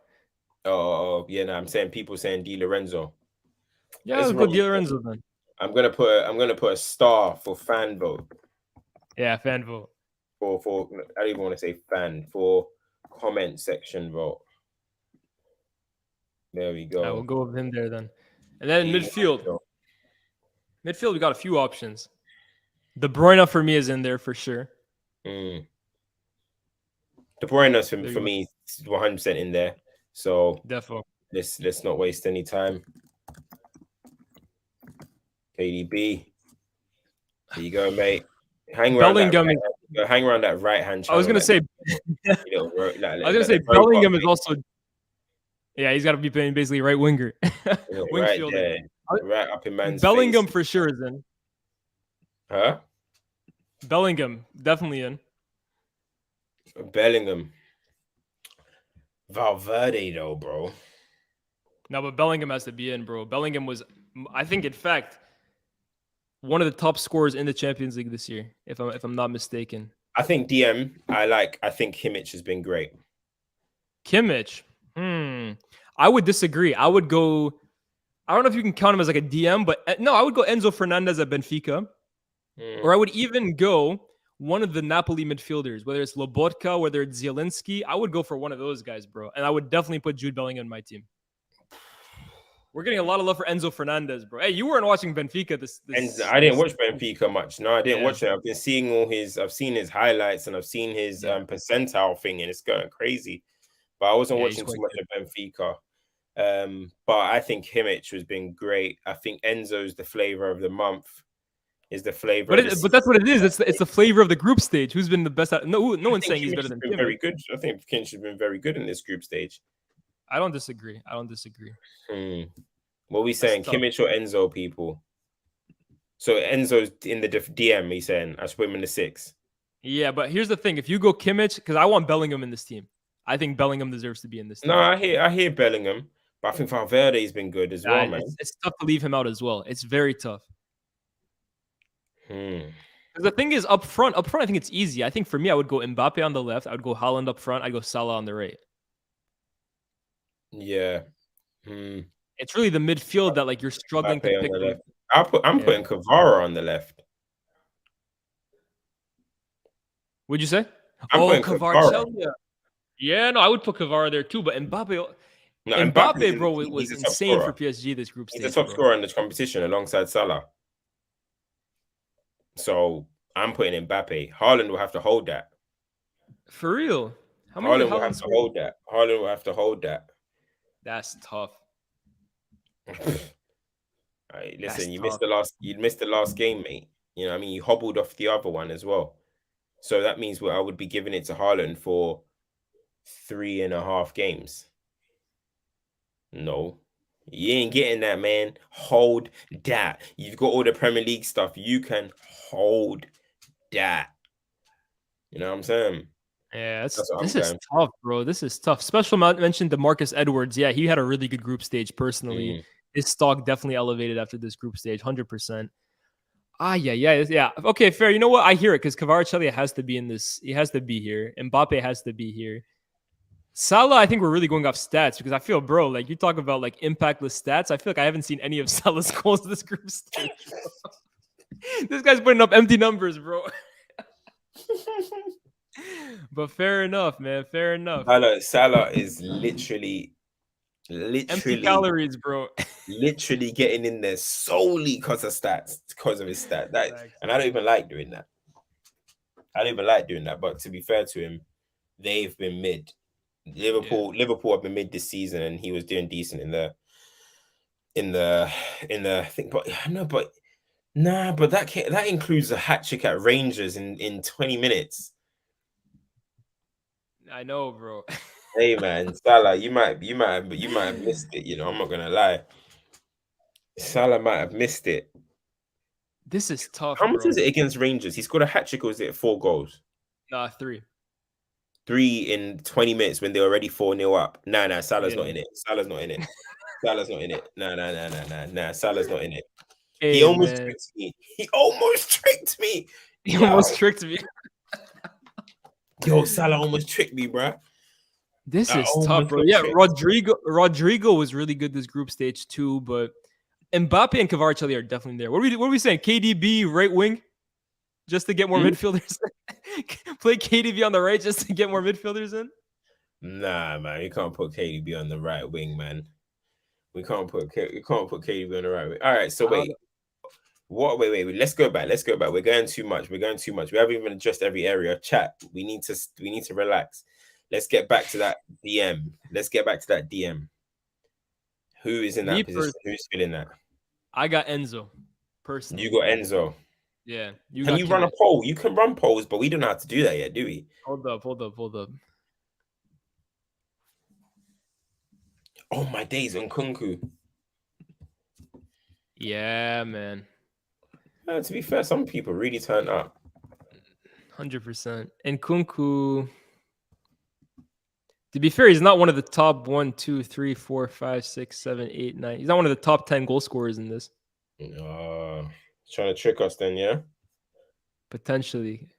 Oh yeah, no, I'm saying people saying Di Lorenzo. Yeah, let's go Di Lorenzo then. I'm gonna put a star for fan vote. Yeah, fan vote. For I don't even want to say fan, for comment section vote. There we go. I will go with him there then. And then midfield. Midfield, we got a few options. De Bruyne for me is in there for sure. De Bruyne for me is 100% in there. So definitely. Let's not waste any time. KDB. There you go, mate. Hang around that right hand. I was gonna say. Bellingham is also. Yeah, he's got to be playing basically right winger. Right there, right up in man's Bellingham face. For sure is in. Huh? Bellingham definitely in. Bellingham. Valverde though, bro. No, but Bellingham has to be in, bro. Bellingham was, I think, in fact, one of the top scorers in the Champions League this year, if I'm not mistaken. I think I think Kimmich has been great. Kimmich. I would disagree. I would go. I don't know if you can count him as like a DM, but no, I would go Enzo Fernandez at Benfica, or I would even go one of the Napoli midfielders, whether it's Lobotka, whether it's Zielinski. I would go for one of those guys, bro, and I would definitely put Jude Bellingham in my team. We're getting a lot of love for Enzo Fernandez, bro. Hey, you weren't watching Benfica this I didn't watch Benfica much. No, I didn't watch it. I've been seeing I've seen his highlights and I've seen his percentile thing, and it's going crazy. But I wasn't watching too much of Benfica. But I think Kimmich has been great. I think Enzo's the flavor of the month. Is the flavor. But that's what it is. It's the flavor of the group stage. Who's been the best? No one's saying he's better than Kimmich. Very good. I think Kimmich has been very good in this group stage. I don't disagree. What are we saying? Kimmich or Enzo, people? So Enzo's in the DM. He's saying I should put him in the 6. Yeah, but here's the thing: if you go Kimmich, because I want Bellingham in this team, I think Bellingham deserves to be in this team. No, I hear Bellingham, But I think Valverde's been good as well, man. It's tough to leave him out as well. It's very tough. Hmm. The thing is, up front, I think it's easy. I think for me, I would go Mbappe on the left. I would go Haaland up front. I'd go Salah on the right. Yeah. Hmm. It's really the midfield that like you're struggling Mbappe to on pick. the left. I'm putting Kvara on the left. What'd you say? I'm putting Kvara. Yeah, no, I would put Kvara there too. But No, Mbappe, bro, it was he's a top insane for scorer. PSG this group stage. He's a top bro. scorer in this competition alongside Salah. So I'm putting Mbappe. Haaland will have to hold that. For real? How many did Haaland score? Hold that. Haaland will have to hold that. That's tough. Right, listen, you missed the last game, mate. You know what I mean? You hobbled off the other one as well. So that means I would be giving it to Haaland for 3.5 games. No, you ain't getting that, man. Hold that. You've got all the Premier League stuff. You can hold that. You know what I'm saying? Yeah, this is tough, bro. This is tough. Special mention to Marcus Edwards. Yeah, he had a really good group stage personally. His stock definitely elevated after this group stage, 100%. Yeah. Okay, fair. You know what? I hear it because Kvaratskhelia has to be in this. He has to be here. Mbappe has to be here. Salah, I think we're really going off stats because I feel, bro, like you talk about like impactless stats. I feel like I haven't seen any of Salah's goals this group stage. This guy's putting up empty numbers, bro. But fair enough, man. Fair enough. Salah is literally empty calories, bro. Literally getting in there solely because of stats, because of his stat. And I don't even like doing that. But to be fair to him, they've been mid. Liverpool have been mid this season, and he was doing decent in the thing. But that includes a hat trick at Rangers in 20 minutes. I know, bro. Hey man, Salah, you might have missed it. You know, I'm not gonna lie. Salah might have missed it. This is tough. How much is it against Rangers? He scored a hat trick, or is it 4 goals? 3. 3 in 20 minutes when they're already 4-0 up. Nah, Salah's not in it. Salah's not in it. Nah, Salah's not in it. Hey, he almost tricked me. He almost tricked me. Yo, Salah almost tricked me, bro. This is tough, bro. Yeah, Rodrigo was really good this group stage too, but Mbappe and Kvaratskhelia are definitely there. What are we saying? KDB right wing, just to get more midfielders. Play KDB on the right just to get more midfielders in. Nah, man, you can't put KDB on the right wing, man. We can't put KDB on the right wing. All right, so wait. What? Wait. Let's go back. We're going too much. We haven't even addressed every area. Chat. We need to relax. Let's get back to that DM. Who is in that position? Who's filling that? I got Enzo. Personally, you got Enzo. Yeah. Can you run a poll? You can run polls, but we don't know how to do that yet, do we? Hold up. Oh my days, Nkunku. Yeah, man. To be fair, some people really turned up. 100%. Nkunku. To be fair, he's not one of the top 1, 2, 3, 4, 5, 6, 7, 8, 9. He's not one of the top 10 goal scorers in this. Trying to trick us then, yeah? Potentially.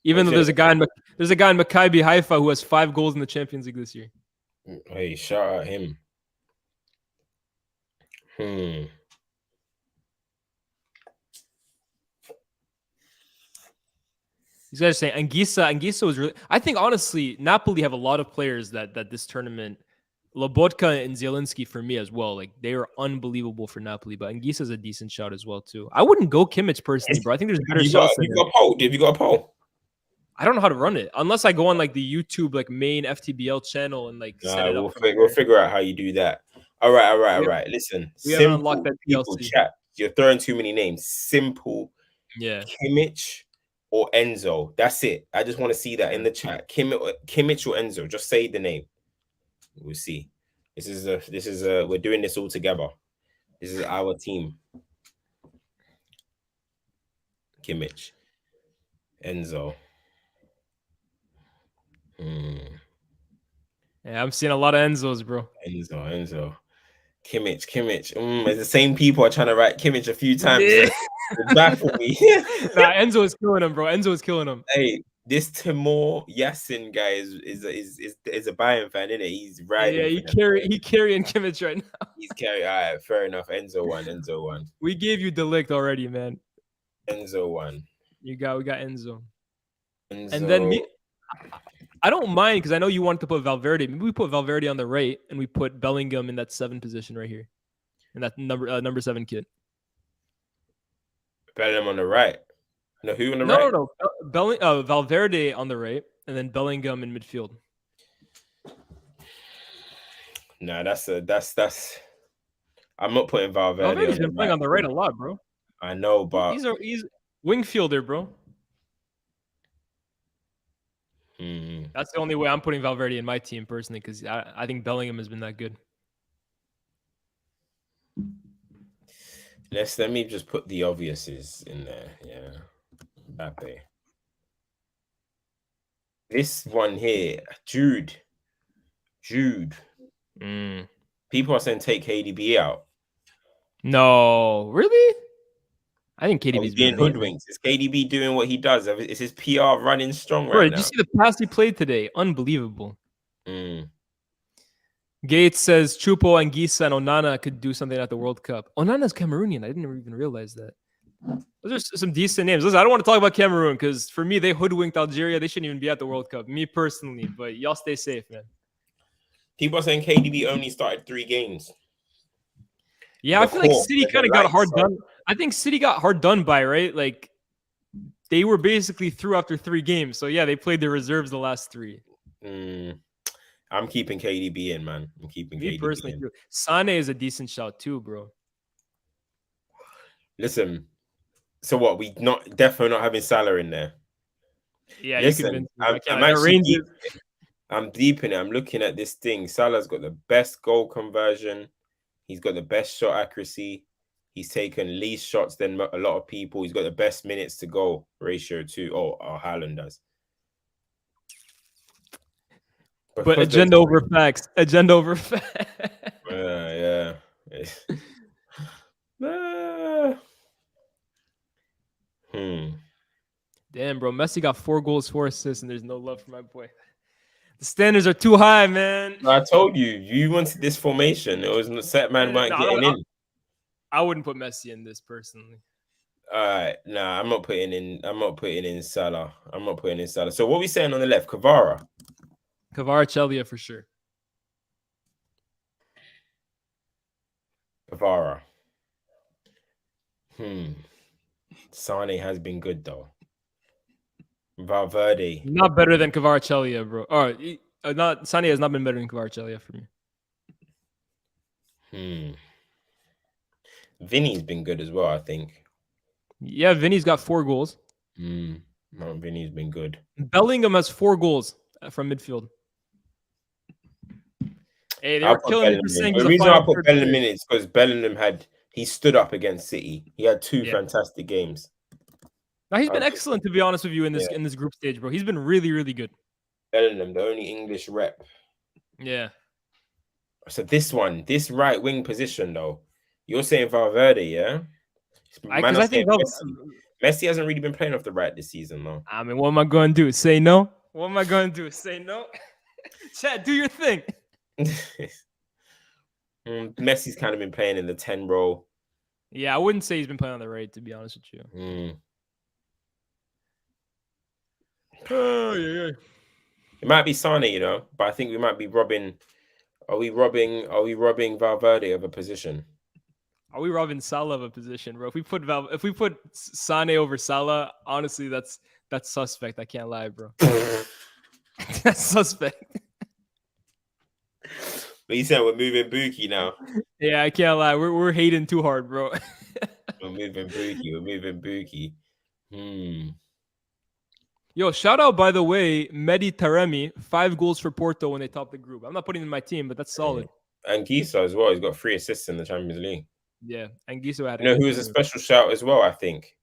Even though there's a guy in Maccabi Haifa who has 5 goals in the Champions League this year. Hey, shout out him. These guys are saying Anguissa was really. I think honestly, Napoli have a lot of players that this tournament, Lobotka and Zielinski for me as well. Like they are unbelievable for Napoli, but Anguissa is a decent shout as well too. I wouldn't go Kimmich personally, bro. I think there's better shots. Have you got a poll? I don't know how to run it unless I go on like the YouTube like main FTBL channel and like set it up. We'll figure out how you do that. All right. Listen, we haven't unlocked that people chat. You're throwing too many names. Simple. Yeah. Kimmich or Enzo. That's it. I just want to see that in the chat. Kimmich or Enzo. Just say the name. We'll see. This is we're doing this all together. This is our team. Kimmich. Enzo. Yeah, I'm seeing a lot of Enzos, bro. Enzo. Kimmich. It's the same people are trying to write Kimmich a few times. Yeah. It baffled me. Nah, Enzo is killing him, bro. Enzo is killing him. Hey, this Timur Yassin guy is a Bayern fan, isn't it? He's riding. Yeah, he carrying Kimmich right now. He's carrying. All right, fair enough. Enzo won. We gave you Delict already, man. Enzo won. We got Enzo. And then I don't mind because I know you wanted to put Valverde. Maybe we put Valverde on the right and we put Bellingham in that 7 position right here, in that number 7 kid. Bellingham on the right. No, who on the right? No. Valverde on the right, and then Bellingham in midfield. Nah, that's. I'm not putting Valverde. Valverde's been playing on the right a lot, bro. I know, but he's wing fielder, bro. That's the only way I'm putting Valverde in my team personally, because I think Bellingham has been that good. Let me just put the obviouses in there. Yeah, Mbappe. This one here, Jude. People are saying take KDB out. No, really? I think KDB's being hoodwinked. Is KDB doing what he does? Is his PR running strong right now? Did you see the pass he played today? Unbelievable. Gates says Chupo, Anguissa, and Onana could do something at the World Cup. Onana's Cameroonian. I didn't even realize that. Those are some decent names. Listen, I don't want to talk about Cameroon because for me, they hoodwinked Algeria. They shouldn't even be at the World Cup. Me personally, but y'all stay safe, man. People are saying KDB only started 3 games. Yeah, I feel like City kind of got hard done. I think City got hard done by, right? Like, they were basically through after 3 games. So, yeah, they played their reserves the last 3. I'm keeping KDB in, man. I'm keeping KDB personally in. Sane is a decent shout too, bro. Listen, so what? We definitely not having Salah in there. Yeah, listen, I'm deep in it. I'm looking at this thing. Salah's got the best goal conversion. He's got the best shot accuracy. He's taken least shots than a lot of people. He's got the best minutes to goal ratio too. Or Haaland does. But agenda over facts. Agenda over facts. Yeah. Damn, bro. Messi got 4 goals, 4 assists, and there's no love for my boy. The standards are too high, man. I told you wanted this formation. It was set man weren't getting in. I wouldn't put Messi in this personally. All right, nah, I'm not putting in Salah. So what are we saying on the left? Kvaratskhelia for sure. Kvara. Sane has been good though. Valverde. Not better than Kvaratskhelia, bro. Sane has not been better than Kvaratskhelia for me. Vinny's been good as well, I think. Yeah, Vinny's got 4 goals. No, Vinny's been good. Bellingham has 4 goals from midfield. Hey, they were killing me for saying the reason I put Bellingham in is because Bellingham he stood up against City. He had 2 fantastic games. Now he's been excellent, to be honest with you, in this group stage, bro. He's been really, really good. Bellingham, the only English rep. Yeah. So this right wing position though, you're saying Valverde, yeah? Because I think Messi hasn't really been playing off the right this season, though. I mean, what am I going to do? Say no? What am I going to do? Say no? Chat, do your thing. Messi's kind of been playing in the 10 role. Yeah, I wouldn't say he's been playing on the right, to be honest with you. Yeah. It might be Sane, but I think we might be robbing. Are we robbing Valverde of a position? Are we robbing Salah of a position, bro? If we put Sane over Salah, honestly, that's suspect. I can't lie, bro. That's suspect. But you said we're moving Buki now. Yeah, I can't lie. We're hating too hard, bro. We're moving Buki. Yo, shout out, by the way, Mehdi Taremi, 5 goals for Porto when they topped the group. I'm not putting him in my team, but that's solid. And Anguissa as well. He's got 3 assists in the Champions League. Yeah, Anguissa had. Who was a special shout as well? I think.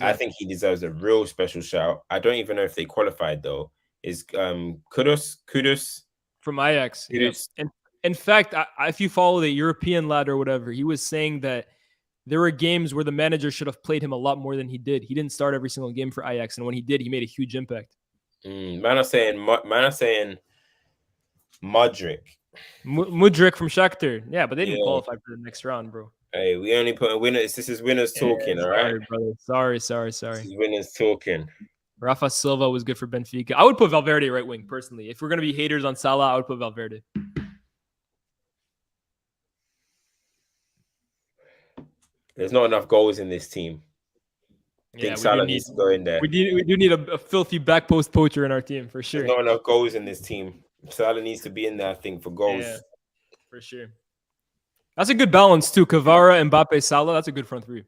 I think he deserves a real special shout. I don't even know if they qualified though. Is Kudus from Ajax? Kudus. Yeah. In fact, if you follow the European lad or whatever, he was saying that there were games where the manager should have played him a lot more than he did. He didn't start every single game for Ajax, and when he did, he made a huge impact. Man are saying Mudryk. Mudryk from Shakhtar. Yeah, but they didn't qualify for the next round, bro. Hey, we only put winners. This is winners talking, all right? Brother. Sorry. This is winners talking. Rafa Silva was good for Benfica. I would put Valverde right wing, personally. If we're going to be haters on Salah, I would put Valverde. There's not enough goals in this team. I think Salah needs to go in there. We do need a filthy back post poacher in our team, for sure. There's not enough goals in this team. Salah needs to be in there, I think, for goals. Yeah, for sure. That's a good balance, too. Kvara, Mbappe, Salah. That's a good front three.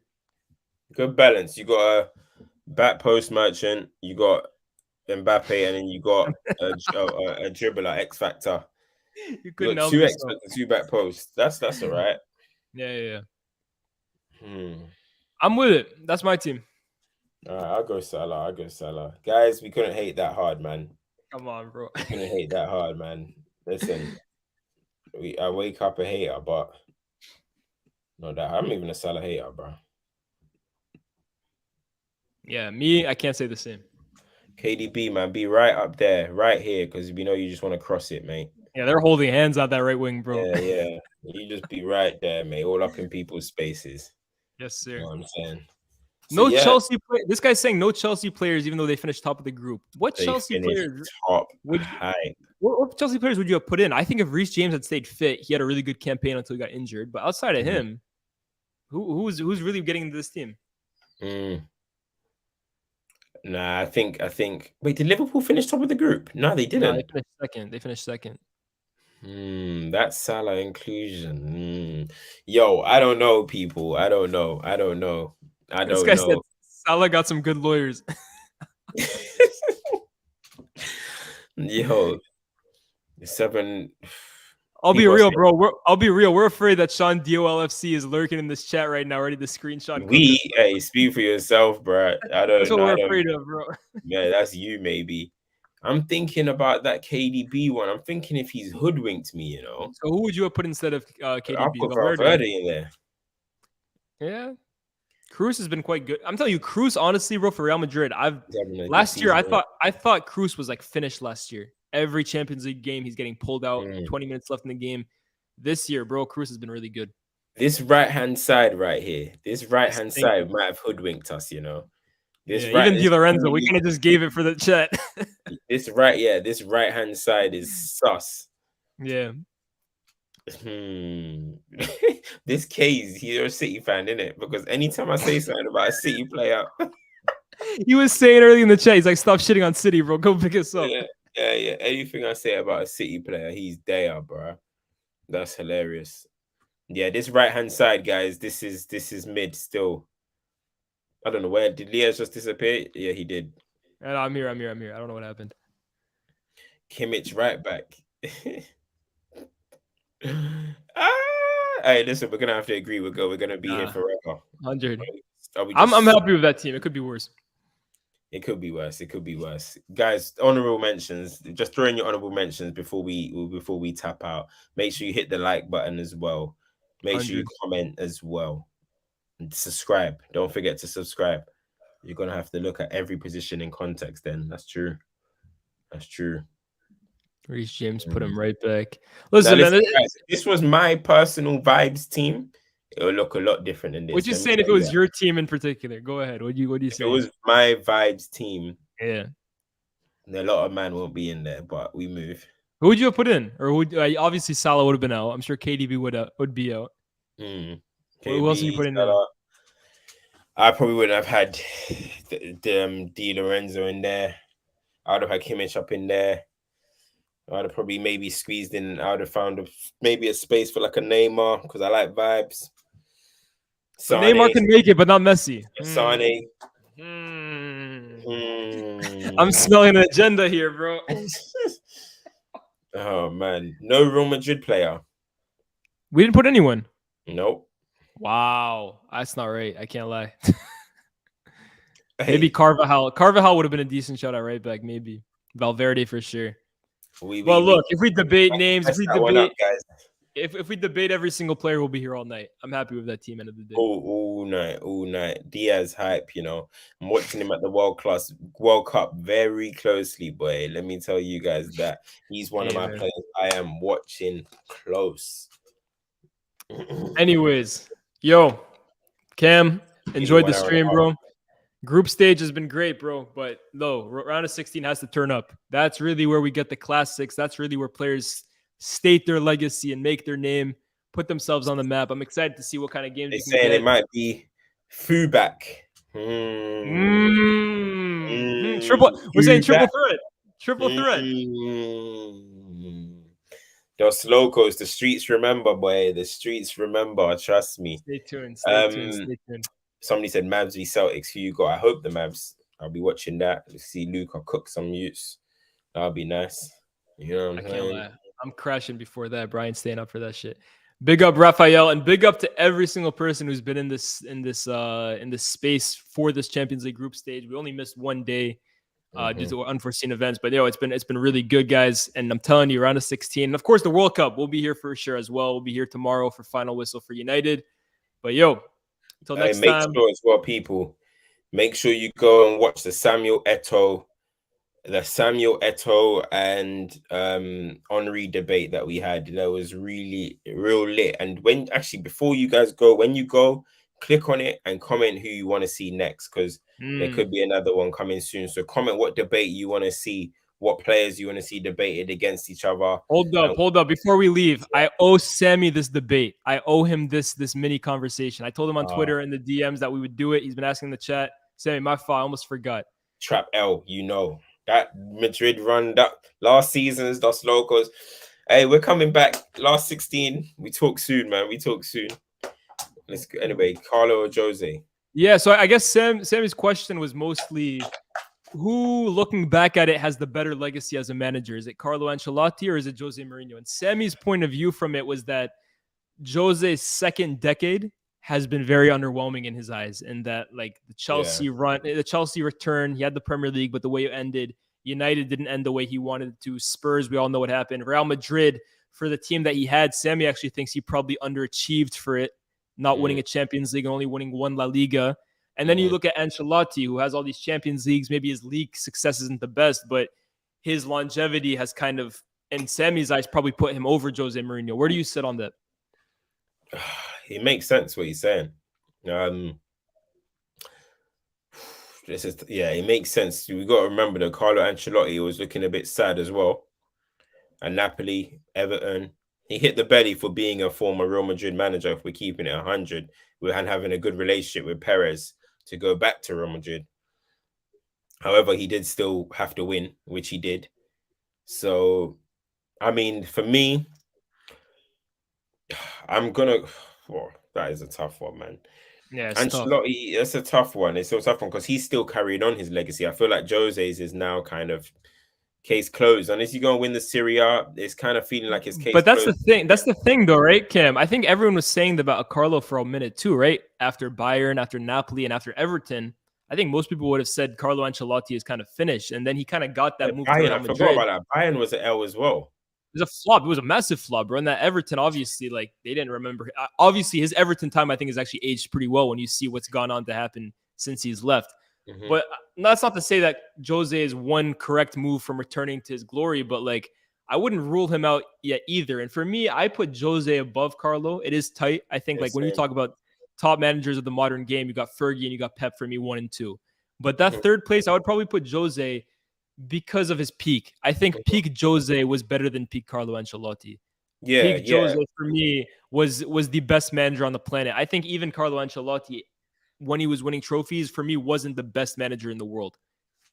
Good balance. You got a back post merchant. You got Mbappe, and then you got a dribbler, X Factor. You couldn't got two experts and two back posts. That's all right. Yeah. I'm with it. That's my team. All right, I'll go Salah. Guys, we couldn't hate that hard, man. Come on, bro. We couldn't hate that hard, man. Listen, I wake up a hater, but not that. I'm even a Salah hater, bro. Yeah, me, I can't say the same. KDB, man, be right up there, right here, because we know you just want to cross it, mate. Yeah, they're holding hands out that right wing, bro. Yeah. You just be right there, mate, all up in people's spaces. Yes, sir. You know what I'm saying? So, Chelsea play. This guy's saying no Chelsea players, even though they finished top of the group. What Chelsea players? What Chelsea players would you have put in? I think if Reece James had stayed fit, he had a really good campaign until he got injured. But outside of him, who's really getting into this team? Nah, I think. Wait, did Liverpool finish top of the group? No, they didn't. No, they finished second. That Salah inclusion. Yo, I don't know, people. I don't know. This guy said Salah got some good lawyers. Yo, 7. I'll be real, bro. We're afraid that Sean DOLFC is lurking in this chat right now, ready to screenshot. Hey, speak for yourself, bro. That's what we're afraid of, bro. Yeah, that's you, maybe. I'm thinking about that KDB one. I'm thinking if he's hoodwinked me, you know. So who would you have put instead of KDB? I'll put Valverde in there. Yeah. Cruz has been quite good. I'm telling you, Cruz, honestly, bro, for Real Madrid, last year I thought Cruz was like finished last year. Every Champions League game, he's getting pulled out. 20 minutes left in the game. This year, bro, Cruz has been really good. This right-hand side right here, might have hoodwinked us, you know. Even Di Lorenzo, we kind of just gave it for the chat. This right-hand side is sus. Yeah. This K's, you're a City fan, isn't it? Because anytime I say something about a City player, he was saying early in the chat, he's like, "Stop shitting on City, bro. Go pick us up." Yeah. Anything I say about a City player, he's there, bro. That's hilarious. Yeah, this right-hand side, guys. This is mid still. I don't know where did Leao just disappear. Yeah, he did. And I'm here. I don't know what happened. Kimmich right back. Hey, listen, we're gonna have to agree. We're gonna be here forever. 100. I'm happy with that team. It could be worse. It could be worse. Guys, honorable mentions. Just throw in your honorable mentions before we tap out. Make sure you hit the like button as well. Make sure you comment as well. And subscribe. Don't forget to subscribe. You're gonna have to look at every position in context. Then that's true. Reece James put him right back. Listen, guys, this was my personal vibes team. It'll look a lot different than this. What you saying if it was your team in particular? Go ahead. What do you say? If it was my vibes team. Yeah. A lot of man won't be in there, but we move. Who would you have put in? Or obviously Salah would have been out. I'm sure KDB would be out. Who else would you put in there? I probably wouldn't have had Di Lorenzo in there. I would have had Kimmich up in there. I'd have probably maybe squeezed in. I would have found maybe a space for like a Neymar because I like vibes. So Neymar can make it, but not Messi. Sane. I'm smelling an agenda here, bro. Oh man, no Real Madrid player. We didn't put anyone. Nope. Wow, that's not right. I can't lie. Maybe Carvajal. Carvajal would have been a decent shot at right back. Maybe Valverde for sure. Look, if we debate names, If we debate every single player, we'll be here all night. I'm happy with that team end of the day. All night. Diaz hype, you know. I'm watching him at the World Cup very closely, boy. Let me tell you guys that he's one of my players I am watching close. Anyways, yo, Cam, enjoyed the stream, bro. Group stage has been great, bro. But no, round of 16 has to turn up. That's really where we get the classics. That's really where players state their legacy and make their name, put themselves on the map. I'm excited to see what kind of games they're you can saying get. it might be fullback. We're saying triple threat. Triple threat. Dos Locos, the streets remember, boy. The streets remember. Trust me. Stay tuned. Stay tuned. Somebody said Mavs v Celtics. Who you got? I hope the Mavs. I'll be watching that. Let's see Luca cook some utes. That'll be nice. You know what I'm saying? Can't lie. I'm crashing before that. Brian's staying up for that shit. Big up Raphael, and big up to every single person who's been in this space for this Champions League group stage. We only missed one day due to unforeseen events, but it's been really good, guys. And I'm telling you, round of 16, and of course the World Cup, we'll be here for sure as well. We'll be here tomorrow for final whistle for United. But until next time. Make sure as well, people. Make sure you go and watch the Samuel Eto'o and Henry debate that we had. That was really real lit. And before you guys go, when you go, click on it and comment who you want to see next, because there could be another one coming soon. So comment what debate you want to see, what players you want to see debated against each other. Hold up. Before we leave, I owe Sammy this debate. I owe him this mini conversation. I told him on Twitter in the DMs that we would do it. He's been asking in the chat. Sammy, my fault. I almost forgot. Trap L, you know. That Madrid run, that last season's Dos Locos. Hey, we're coming back. Last 16. We talk soon, man. We talk soon. Let's go. Anyway, Carlo or Jose? Yeah, so I guess Sammy's question was mostly who, looking back at it, has the better legacy as a manager? Is it Carlo Ancelotti or is it Jose Mourinho? And Sammy's point of view from it was that Jose's second decade has been very underwhelming in his eyes, and that like the Chelsea return, he had the Premier League, but the way it ended, United didn't end the way he wanted it to. Spurs, we all know what happened. Real Madrid, for the team that he had, Sammy actually thinks he probably underachieved for it, not winning a Champions League and only winning one La Liga. And then you look at Ancelotti, who has all these Champions Leagues. Maybe his league success isn't the best, but his longevity has kind of, in Sammy's eyes, probably put him over Jose Mourinho. Where do you sit on that? It makes sense what he's saying. It makes sense. We got to remember that Carlo Ancelotti was looking a bit sad as well. And Napoli, Everton, he hit the belly for being a former Real Madrid manager. If we're keeping it 100, we're having a good relationship with Perez to go back to Real Madrid. However, he did still have to win, which he did. So, I mean, for me, that is a tough one, man. Yeah, Ancelotti, it's a tough one. It's a tough one because he's still carrying on his legacy. I feel like Jose's is now kind of case closed. Unless you're going to win the Serie A, it's kind of feeling like it's case But that's closed. the thing. That's the thing, though, right, Cam? I think everyone was saying about Carlo for a minute too, right? After Bayern, after Napoli, and after Everton, I think most people would have said Carlo Ancelotti is kind of finished, and then he kind of got that move to Real Madrid. I forgot about that. Bayern was an L as well. It was a flop. It was a massive flop, bro. And that Everton, obviously, like they didn't remember. Obviously, his Everton time, I think, has actually aged pretty well when you see what's gone on to happen since he's left. But that's not to say that Jose is one correct move from returning to his glory, but like I wouldn't rule him out yet either. And for me, I put Jose above Carlo. It is tight. I think like when you talk about top managers of the modern game, you got Fergie and you got Pep for me 1 and 2. But that third place, I would probably put Jose because of his peak. I think peak Jose was better than peak Carlo Ancelotti. Peak Jose for me was the best manager on the planet. I think even Carlo Ancelotti, when he was winning trophies, for me wasn't the best manager in the world.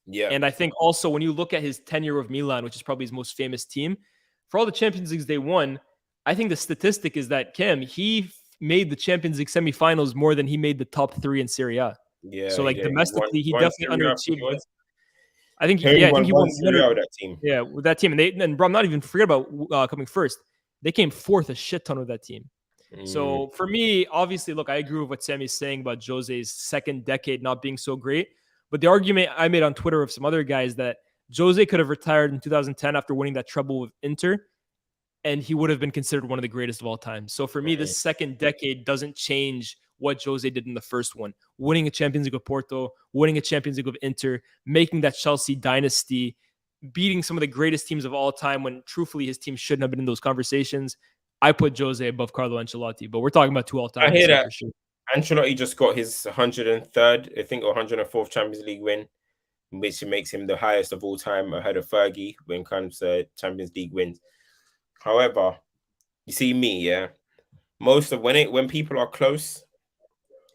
Yeah. And I think also when you look at his tenure of Milan, which is probably his most famous team, for all the Champions Leagues they won, I think the statistic is that he made the Champions League semifinals more than he made the top 3 in Serie A. Yeah. So like domestically, he definitely underachieved. I think he won with that team. Yeah, with that team. And bro, I'm not even forget about coming first. They came fourth a shit ton with that team. So for me, obviously, look, I agree with what Sammy's saying about Jose's second decade not being so great. But the argument I made on Twitter with some other guys that Jose could have retired in 2010 after winning that treble with Inter. and he would have been considered one of the greatest of all time. So for me, the second decade doesn't change what Jose did in the first one. Winning a Champions League with Porto, winning a Champions League with Inter, making that Chelsea dynasty, beating some of the greatest teams of all time when truthfully his team shouldn't have been in those conversations. I put Jose above Carlo Ancelotti, but we're talking about two all-time. I hear that. For sure. Ancelotti just got his 103rd, I think, or 104th Champions League win, which makes him the highest of all time ahead of Fergie when it comes to Champions League wins. However, you see me, yeah. Most of when people are close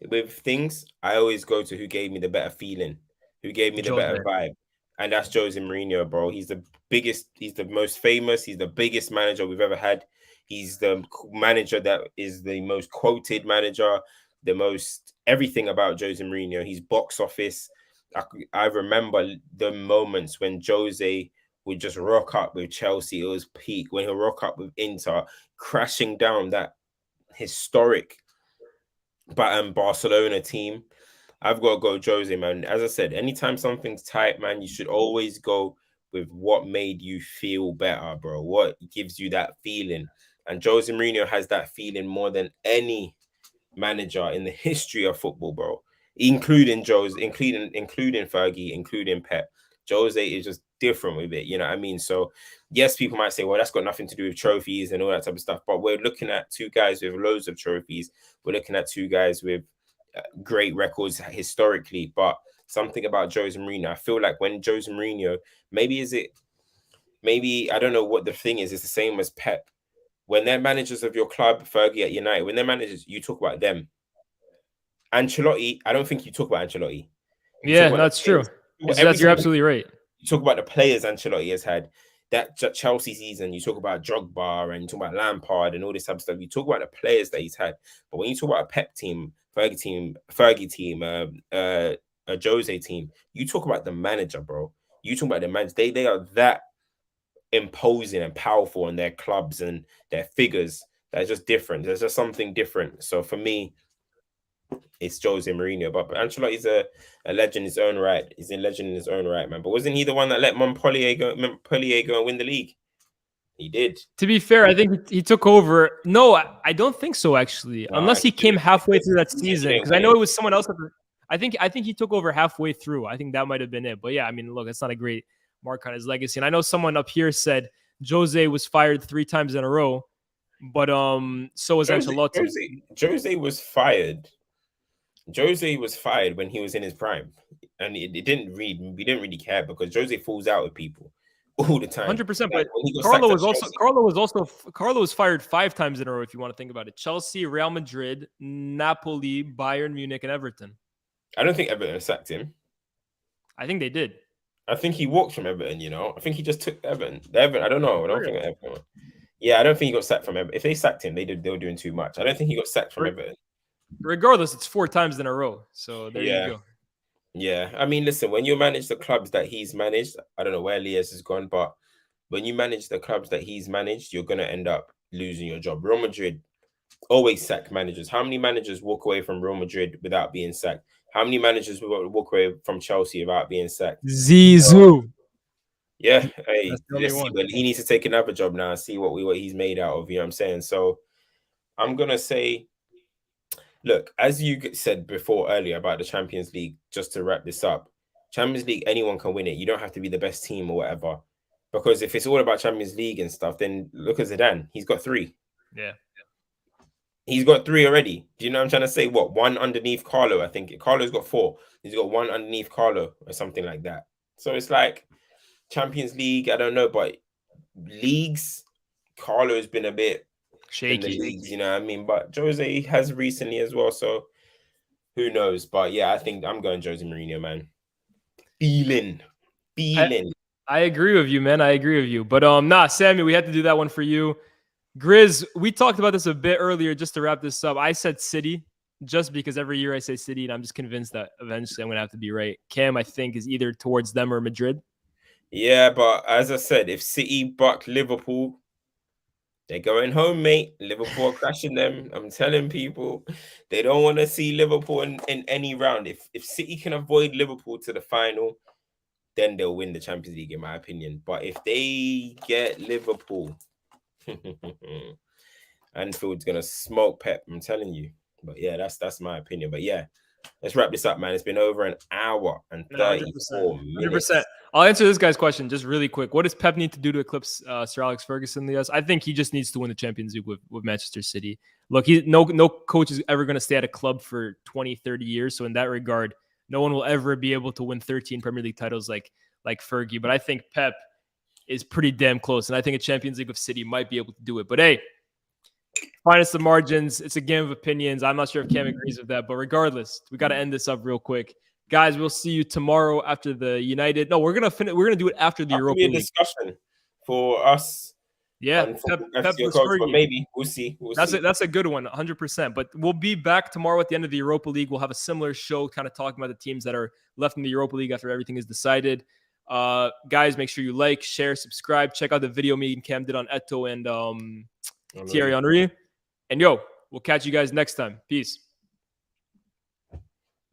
with things, I always go to who gave me the better feeling, who gave me the better vibe. And that's Jose Mourinho, bro. He's the biggest, he's the most famous, he's the biggest manager we've ever had. He's the manager that is the most quoted manager, the most everything about Jose Mourinho. He's box office. I remember the moments when Jose would just rock up with Chelsea. It was peak. When he'll rock up with Inter, crashing down that historic Barcelona team. I've got to go Jose, man. As I said, anytime something's tight, man, you should always go with what made you feel better, bro. What gives you that feeling. And Jose Mourinho has that feeling more than any manager in the history of football, bro. Including Jose, including Fergie, including Pep. Jose is just different with it, you know what I mean? So, yes, people might say, well, that's got nothing to do with trophies and all that type of stuff. But we're looking at two guys with loads of trophies. We're looking at two guys with great records historically. But something about Jose Mourinho, I feel like when Jose Mourinho, maybe I don't know what the thing is. It's the same as Pep. When they're managers of your club, Fergie at United, when they're managers, you talk about them. Ancelotti, I don't think you talk about Ancelotti. Yeah, that's true. You're absolutely right. You talk about the players Ancelotti has had. That Chelsea season, you talk about Drogba and you talk about Lampard and all this type of stuff. You talk about the players that he's had. But when you talk about a Pep team, Fergie team, a Jose team, you talk about the manager, bro. You talk about the manager. They are that imposing and powerful in their clubs and their figures. That's just different. There's just something different. So for me, it's Jose Mourinho. But Ancelotti is a legend in his own right. He's a legend in his own right, man. But wasn't he the one that let Montpellier go and win the league? He did. To be fair, I think he took over. No, I don't think so, actually. Unless he came halfway through that season. Because I know it was someone else. I think he took over halfway through. I think that might have been it. But yeah, I mean, look, it's not a great mark on his legacy. And I know someone up here said Jose was fired 3 times in a row. But so was Ancelotti. Jose was fired. Jose was fired when he was in his prime, and we didn't really care because Jose falls out with people all the time. 100%. But Carlo was fired 5 times in a row. If you want to think about it, Chelsea, Real Madrid, Napoli, Bayern Munich, and Everton. I don't think Everton sacked him. I think they did. I think he walked from Everton. You know, I think he just took Everton. I don't know. I don't think Everton. Yeah, I don't think he got sacked from Everton. If they sacked him, they were doing too much. I don't think he got sacked from Everton. Regardless, it's 4 times in a row. So there you go. Yeah. I mean, listen, when you manage the clubs that he's managed, I don't know where Lias has gone, but when you manage the clubs that he's managed, you're going to end up losing your job. Real Madrid always sack managers. How many managers walk away from Real Madrid without being sacked? How many managers walk away from Chelsea without being sacked? Zizou. Yeah. Hey, he needs to take another job now and see what he's made out of. You know what I'm saying? So I'm going to say, look, as you said before earlier about the Champions League, just to wrap this up, Champions League, anyone can win it. You don't have to be the best team or whatever. Because if it's all about Champions League and stuff, then look at Zidane. He's got 3. Yeah. He's got 3 already. Do you know what I'm trying to say? What? 1 underneath Carlo, I think. Carlo's got 4. He's got 1 underneath Carlo or something like that. So it's like Champions League, I don't know, but leagues, Carlo's been a bit shaky in the leagues, you know what I mean? But Jose has recently as well, so who knows? But yeah, I think I'm going Jose Mourinho, man. Feeling. I agree with you, man. I agree with you. But Sammy, we had to do that one for you. Grizz, we talked about this a bit earlier. Just to wrap this up, I said City just because every year I say City, and I'm just convinced that eventually I'm gonna have to be right. Cam, I think, is either towards them or Madrid. Yeah, but as I said, if City buck Liverpool, they're going home, mate. Liverpool are crashing them. I'm telling people, they don't want to see Liverpool in any round. If City can avoid Liverpool to the final, then they'll win the Champions League, in my opinion. But if they get Liverpool, Anfield's gonna smoke Pep. I'm telling you. But yeah, that's my opinion. But yeah, let's wrap this up, man. It's been over an hour and 34 minutes. 100%. I'll answer this guy's question just really quick. What does Pep need to do to eclipse Sir Alex Ferguson? Yes, I think he just needs to win the Champions League with Manchester City. Look, no coach is ever going to stay at a club for 20, 30 years. So in that regard, no one will ever be able to win 13 Premier League titles like Fergie. But I think Pep is pretty damn close. And I think a Champions League with City might be able to do it. But hey, finest the margins. It's a game of opinions. I'm not sure if Cam agrees with that. But regardless, we got to end this up real quick. Guys, we'll see you tomorrow after the United. No, we're gonna finish. We're gonna do it after the Europa League discussion for us. Yeah, Pep coach, but maybe we'll see. That's a good one, 100%. But we'll be back tomorrow at the end of the Europa League. We'll have a similar show, kind of talking about the teams that are left in the Europa League after everything is decided. Guys, make sure you like, share, subscribe. Check out the video me and Cam did on Eto'o and Thierry Henry. And we'll catch you guys next time. Peace.